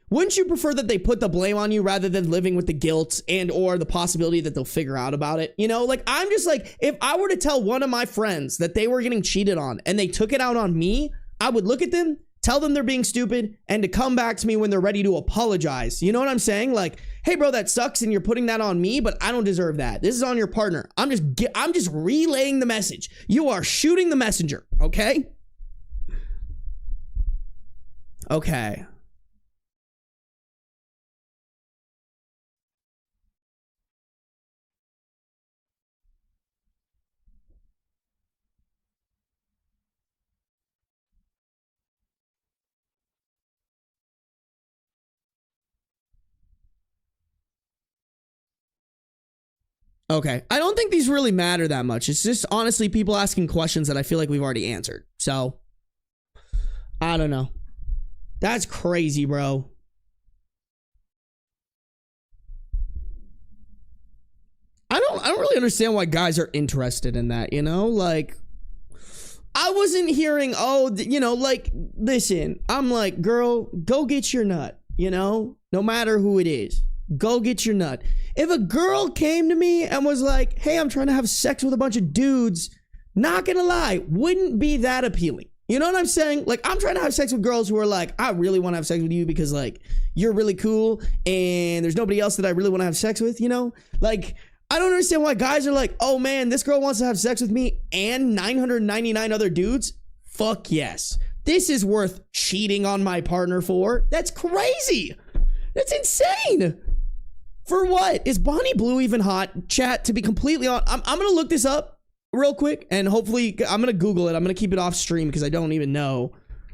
Wouldn't you prefer that they put the blame on you rather than living with the guilt and or the possibility that they'll figure out about it? You know, like, I'm just like, if I were to tell one of my friends that they were getting cheated on and they took it out on me, I would look at them, tell them they're being stupid, and to come back to me when they're ready to apologize. You know what I'm saying? Like, hey, bro, that sucks and you're putting that on me, but I don't deserve that. This is on your partner. I'm just relaying the message. You are shooting the messenger, okay? Okay. Okay. I don't think these really matter that much. It's just honestly people asking questions that I feel like we've already answered. So, I don't know. That's crazy, bro. I don't really understand why guys are interested in that, you know? Like, I wasn't hearing, oh, you know, like, listen, I'm like, girl, go get your nut, you know? No matter who it is. Go get your nut. If a girl came to me and was like, hey, I'm trying to have sex with a bunch of dudes, not gonna lie, wouldn't be that appealing. You know what I'm saying? Like, I'm trying to have sex with girls who are like, I really want to have sex with you because, like, you're really cool and there's nobody else that I really want to have sex with, you know? Like, I don't understand why guys are like, oh man, this girl wants to have sex with me and 999 other dudes. Fuck yes. This is worth cheating on my partner for. That's crazy. That's insane. For what? Is Bonnie Blue even hot? Chat, to be completely honest, I'm going to look this up real quick and hopefully I'm going to Google it. I'm going to keep it off stream because I don't even know,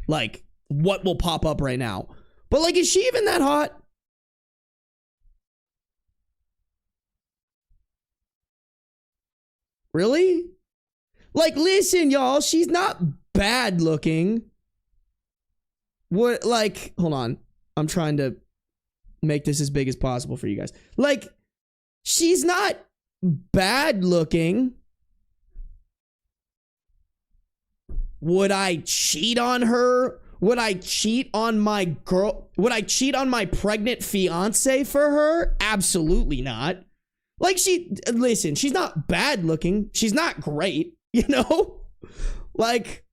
like, what will pop up right now. But, like, is she even that hot? Really? Like, listen, y'all, she's not bad looking. What, like, hold on. I'm trying to make this as big as possible for you guys. Like, she's not bad looking. Would I cheat on her? Would I cheat on my girl? Would I cheat on my pregnant fiance for her? Absolutely not. Like, listen, she's not bad looking. She's not great, you know? Like,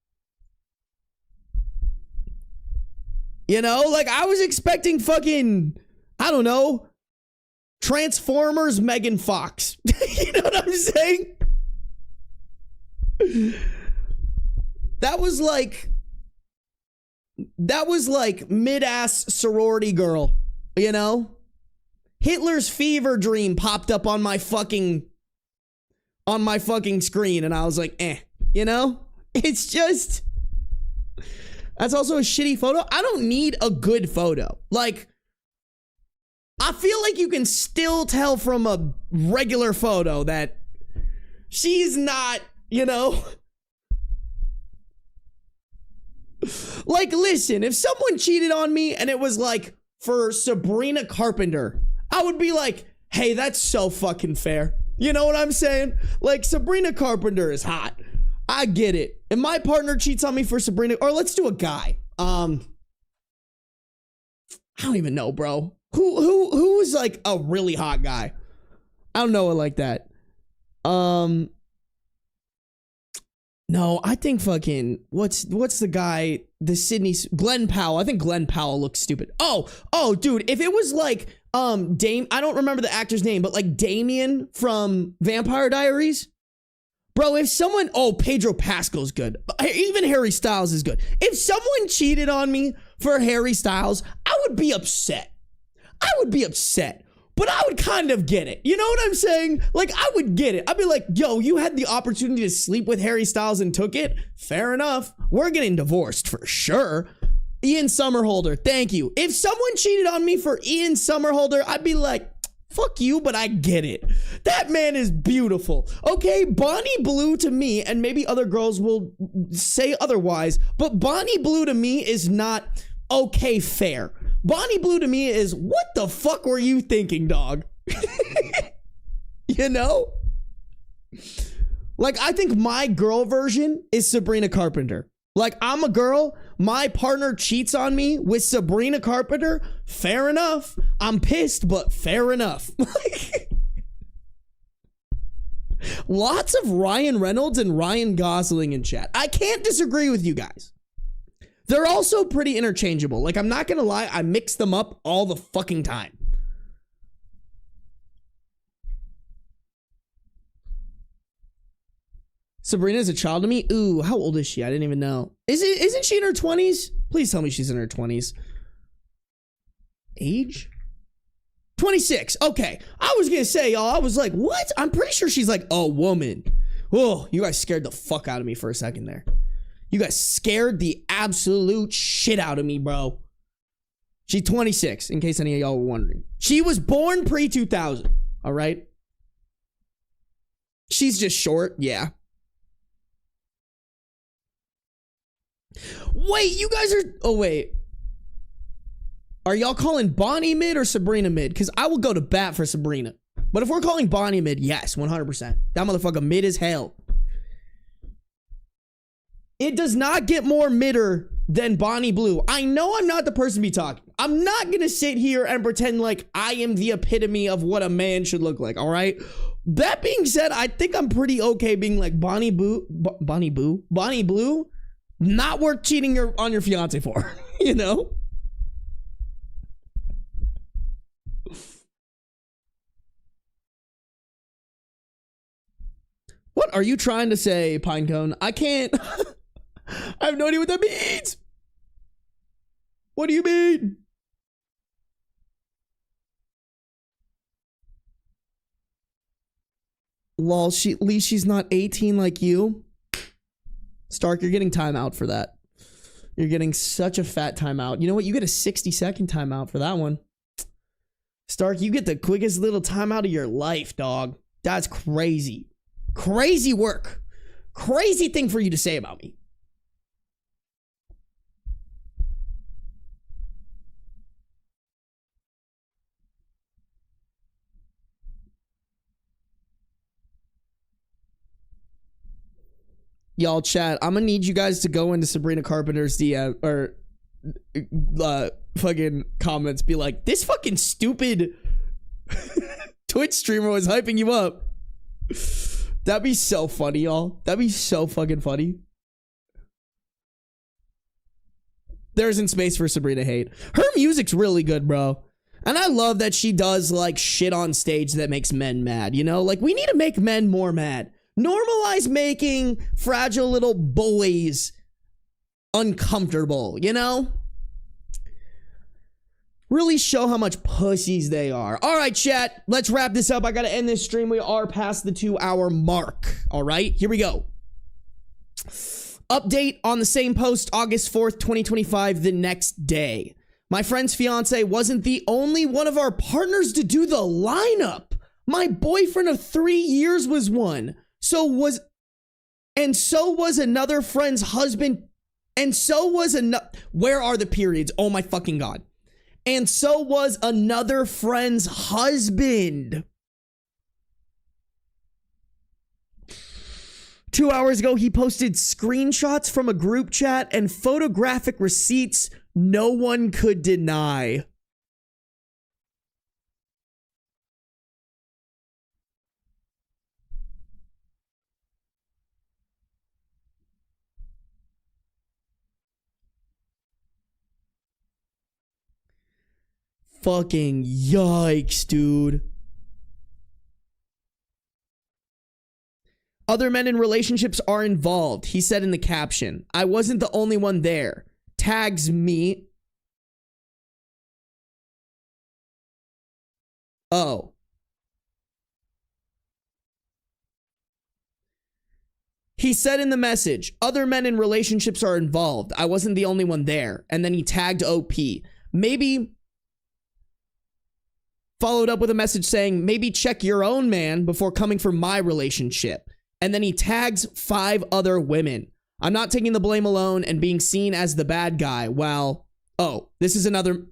you know, like, I was expecting fucking, I don't know, Transformers Megan Fox. You know what I'm saying? That was like mid-ass sorority girl, you know? Hitler's fever dream popped up on my fucking screen, and I was like, you know? It's just, that's also a shitty photo. I don't need a good photo. Like, I feel like you can still tell from a regular photo that she's not, you know? Like, listen, if someone cheated on me and it was like for Sabrina Carpenter, I would be like, hey, that's so fucking fair. You know what I'm saying? Like, Sabrina Carpenter is hot. I get it. If my partner cheats on me for Sabrina, or let's do a guy. I don't even know, bro. Who is like a really hot guy? I don't know it like that. No, I think fucking what's the guy? The Sydney Glenn Powell. I think Glenn Powell looks stupid. Oh, dude, if it was like Dame, I don't remember the actor's name, but like Damien from Vampire Diaries. Bro, if someone, Pedro Pascal's good. Even Harry Styles is good. If someone cheated on me for Harry Styles, I would be upset. But I would kind of get it. You know what I'm saying? Like, I would get it. I'd be like, yo, you had the opportunity to sleep with Harry Styles and took it? Fair enough. We're getting divorced for sure. Ian Somerhalder, thank you. If someone cheated on me for Ian Somerhalder, I'd be like, fuck you, but I get it. That man is beautiful. Okay, Bonnie Blue to me, and maybe other girls will say otherwise, but Bonnie Blue to me is not okay fair. Bonnie Blue to me is, what the fuck were you thinking, dog? You know? Like, I think my girl version is Sabrina Carpenter. Like, I'm a girl, my partner cheats on me with Sabrina Carpenter, fair enough. I'm pissed, but fair enough. Lots of Ryan Reynolds and Ryan Gosling in chat. I can't disagree with you guys. They're also pretty interchangeable. Like, I'm not gonna lie, I mix them up all the fucking time. Sabrina's a child to me? Ooh, how old is she? I didn't even know. Isn't she in her 20s? Please tell me she's in her 20s. Age? 26. Okay. I was gonna say, y'all, I was like, what? I'm pretty sure she's like a woman. Oh, you guys scared the fuck out of me for a second there. You guys scared the absolute shit out of me, bro. She's 26, in case any of y'all were wondering. She was born pre-2000, all right? She's just short, yeah. Wait, you guys are... Oh, wait. Are y'all calling Bonnie mid or Sabrina mid? Because I will go to bat for Sabrina. But if we're calling Bonnie mid, yes, 100%. That motherfucker mid as hell. It does not get more midder than Bonnie Blue. I know I'm not the person to be talking. I'm not going to sit here and pretend like I am the epitome of what a man should look like, all right? That being said, I think I'm pretty okay being like Bonnie Blue, not worth cheating on your fiance for, you know? What are you trying to say, Pinecone? I can't... I have no idea what that means. What do you mean? Lol, at least she's not 18 like you. Stark, you're getting timeout for that. You're getting such a fat timeout. You know what? You get a 60-second timeout for that one. Stark, you get the quickest little timeout of your life, dog. That's crazy. Crazy work. Crazy thing for you to say about me. Y'all chat, I'm gonna need you guys to go into Sabrina Carpenter's DM or fucking comments, be like, this fucking stupid Twitch streamer was hyping you up. That'd be so funny, y'all. That'd be so fucking funny. There isn't space for Sabrina hate. Her music's really good, bro. And I love that she does like shit on stage that makes men mad, you know? Like, we need to make men more mad. Normalize making fragile little boys uncomfortable, you know? Really show how much pussies they are. All right, chat, let's wrap this up. I gotta end this stream. We are past the 2-hour mark. All right, here we go. Update on the same post, August 4th, 2025, the next day. My friend's fiance wasn't the only one of our partners to do the lineup. My boyfriend of 3 years was one. So was another friend's husband. And so was another. Where are the periods? Oh my fucking God. And so was another friend's husband. 2 hours ago, he posted screenshots from a group chat and photographic receipts no one could deny. Fucking yikes, dude. Other men in relationships are involved, he said in the caption. I wasn't the only one there. Tags me. Oh. He said in the message, other men in relationships are involved. I wasn't the only one there. And then he tagged OP. Maybe followed up with a message saying, maybe check your own man before coming for my relationship. And then he tags 5 other women. I'm not taking the blame alone and being seen as the bad guy. Well, oh, this is another.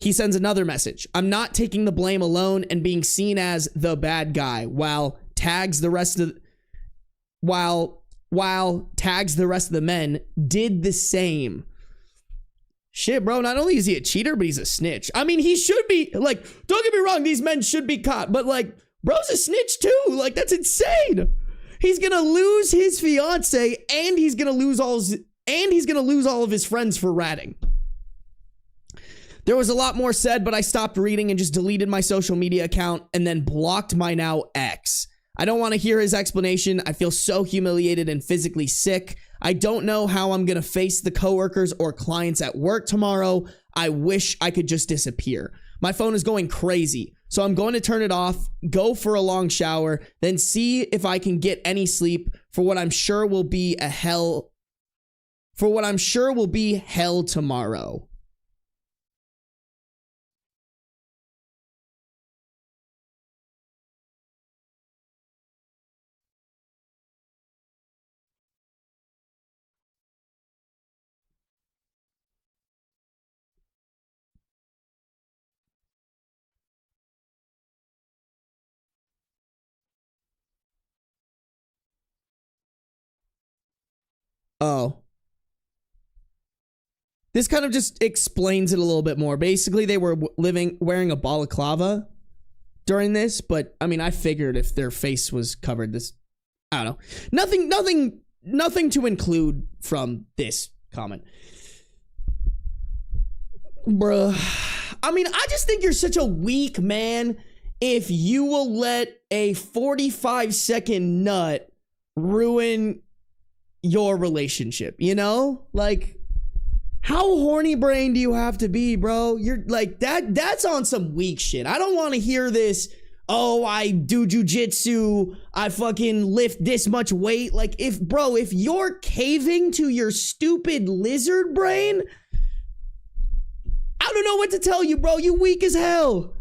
He sends another message. I'm not taking the blame alone and being seen as the bad guy. While tags the rest of the men did the same. Shit, bro, not only is he a cheater, but he's a snitch. I mean, he should be, like, don't get me wrong, these men should be caught, but, like, bro's a snitch too. Like, that's insane. He's gonna lose his fiance, and he's gonna lose all of his friends for ratting. There was a lot more said, but I stopped reading and just deleted my social media account and then blocked my now ex. I don't want to hear his explanation. I feel so humiliated and physically sick. I don't know how I'm going to face the coworkers or clients at work tomorrow. I wish I could just disappear. My phone is going crazy, so I'm going to turn it off, go for a long shower, then see if I can get any sleep for what I'm sure will be hell tomorrow. Oh. This kind of just explains it a little bit more. Basically, they were wearing a balaclava during this, but I mean, I figured if their face was covered, I don't know. Nothing to include from this comment. Bruh. I mean, I just think you're such a weak man if you will let a 45-second nut ruin your relationship, you know? Like, how horny brain do you have to be, bro? You're like, that's on some weak shit. I don't want to hear this, oh, I do jujitsu, I fucking lift this much weight. Like, if you're caving to your stupid lizard brain, I don't know what to tell you, bro. You weak as hell.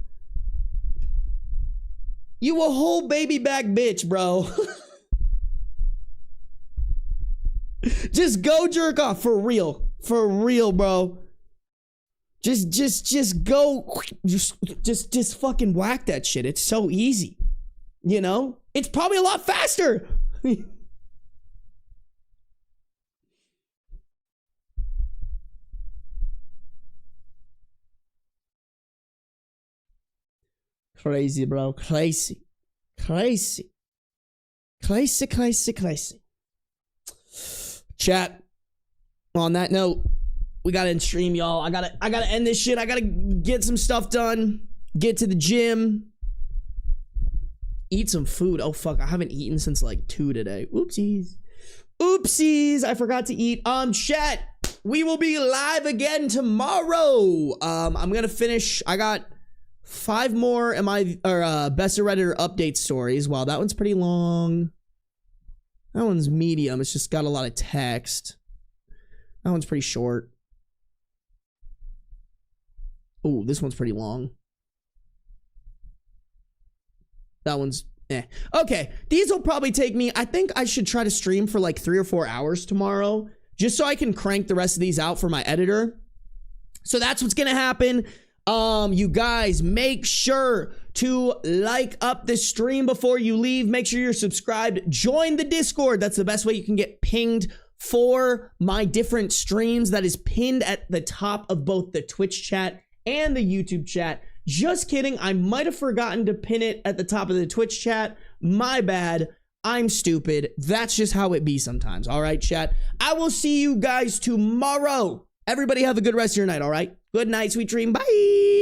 You a whole baby back bitch, bro. Just go jerk off for real. For real, bro. Just go. Just fucking whack that shit. It's so easy. You know? It's probably a lot faster. Crazy, bro. Crazy. Chat. On that note, We gotta end stream, y'all. I gotta end this shit. I gotta get some stuff done. Get to the gym. Eat some food. Oh, fuck. I haven't eaten since like 2 today. Oopsies. Oopsies. I forgot to eat. Chat. We will be live again tomorrow. I'm gonna finish. I got 5 more Best of Redditor update stories. Wow, that one's pretty long. That one's medium. It's just got a lot of text. That one's pretty short. Oh, this one's pretty long. That one's okay. These will probably take me, I think I should try to stream for like 3 or 4 hours tomorrow, just so I can crank the rest of these out for my editor. So that's what's gonna happen. You guys, make sure to like up the stream before you leave. Make sure you're subscribed. Join the Discord. That's the best way you can get pinged for my different streams. That is pinned at the top of both the Twitch chat and the YouTube chat. Just kidding. I might have forgotten to pin it at the top of the Twitch chat. My bad. I'm stupid. That's just how it be sometimes. All right, chat. I will see you guys tomorrow. Everybody have a good rest of your night, all right? Good night, sweet dream. Bye.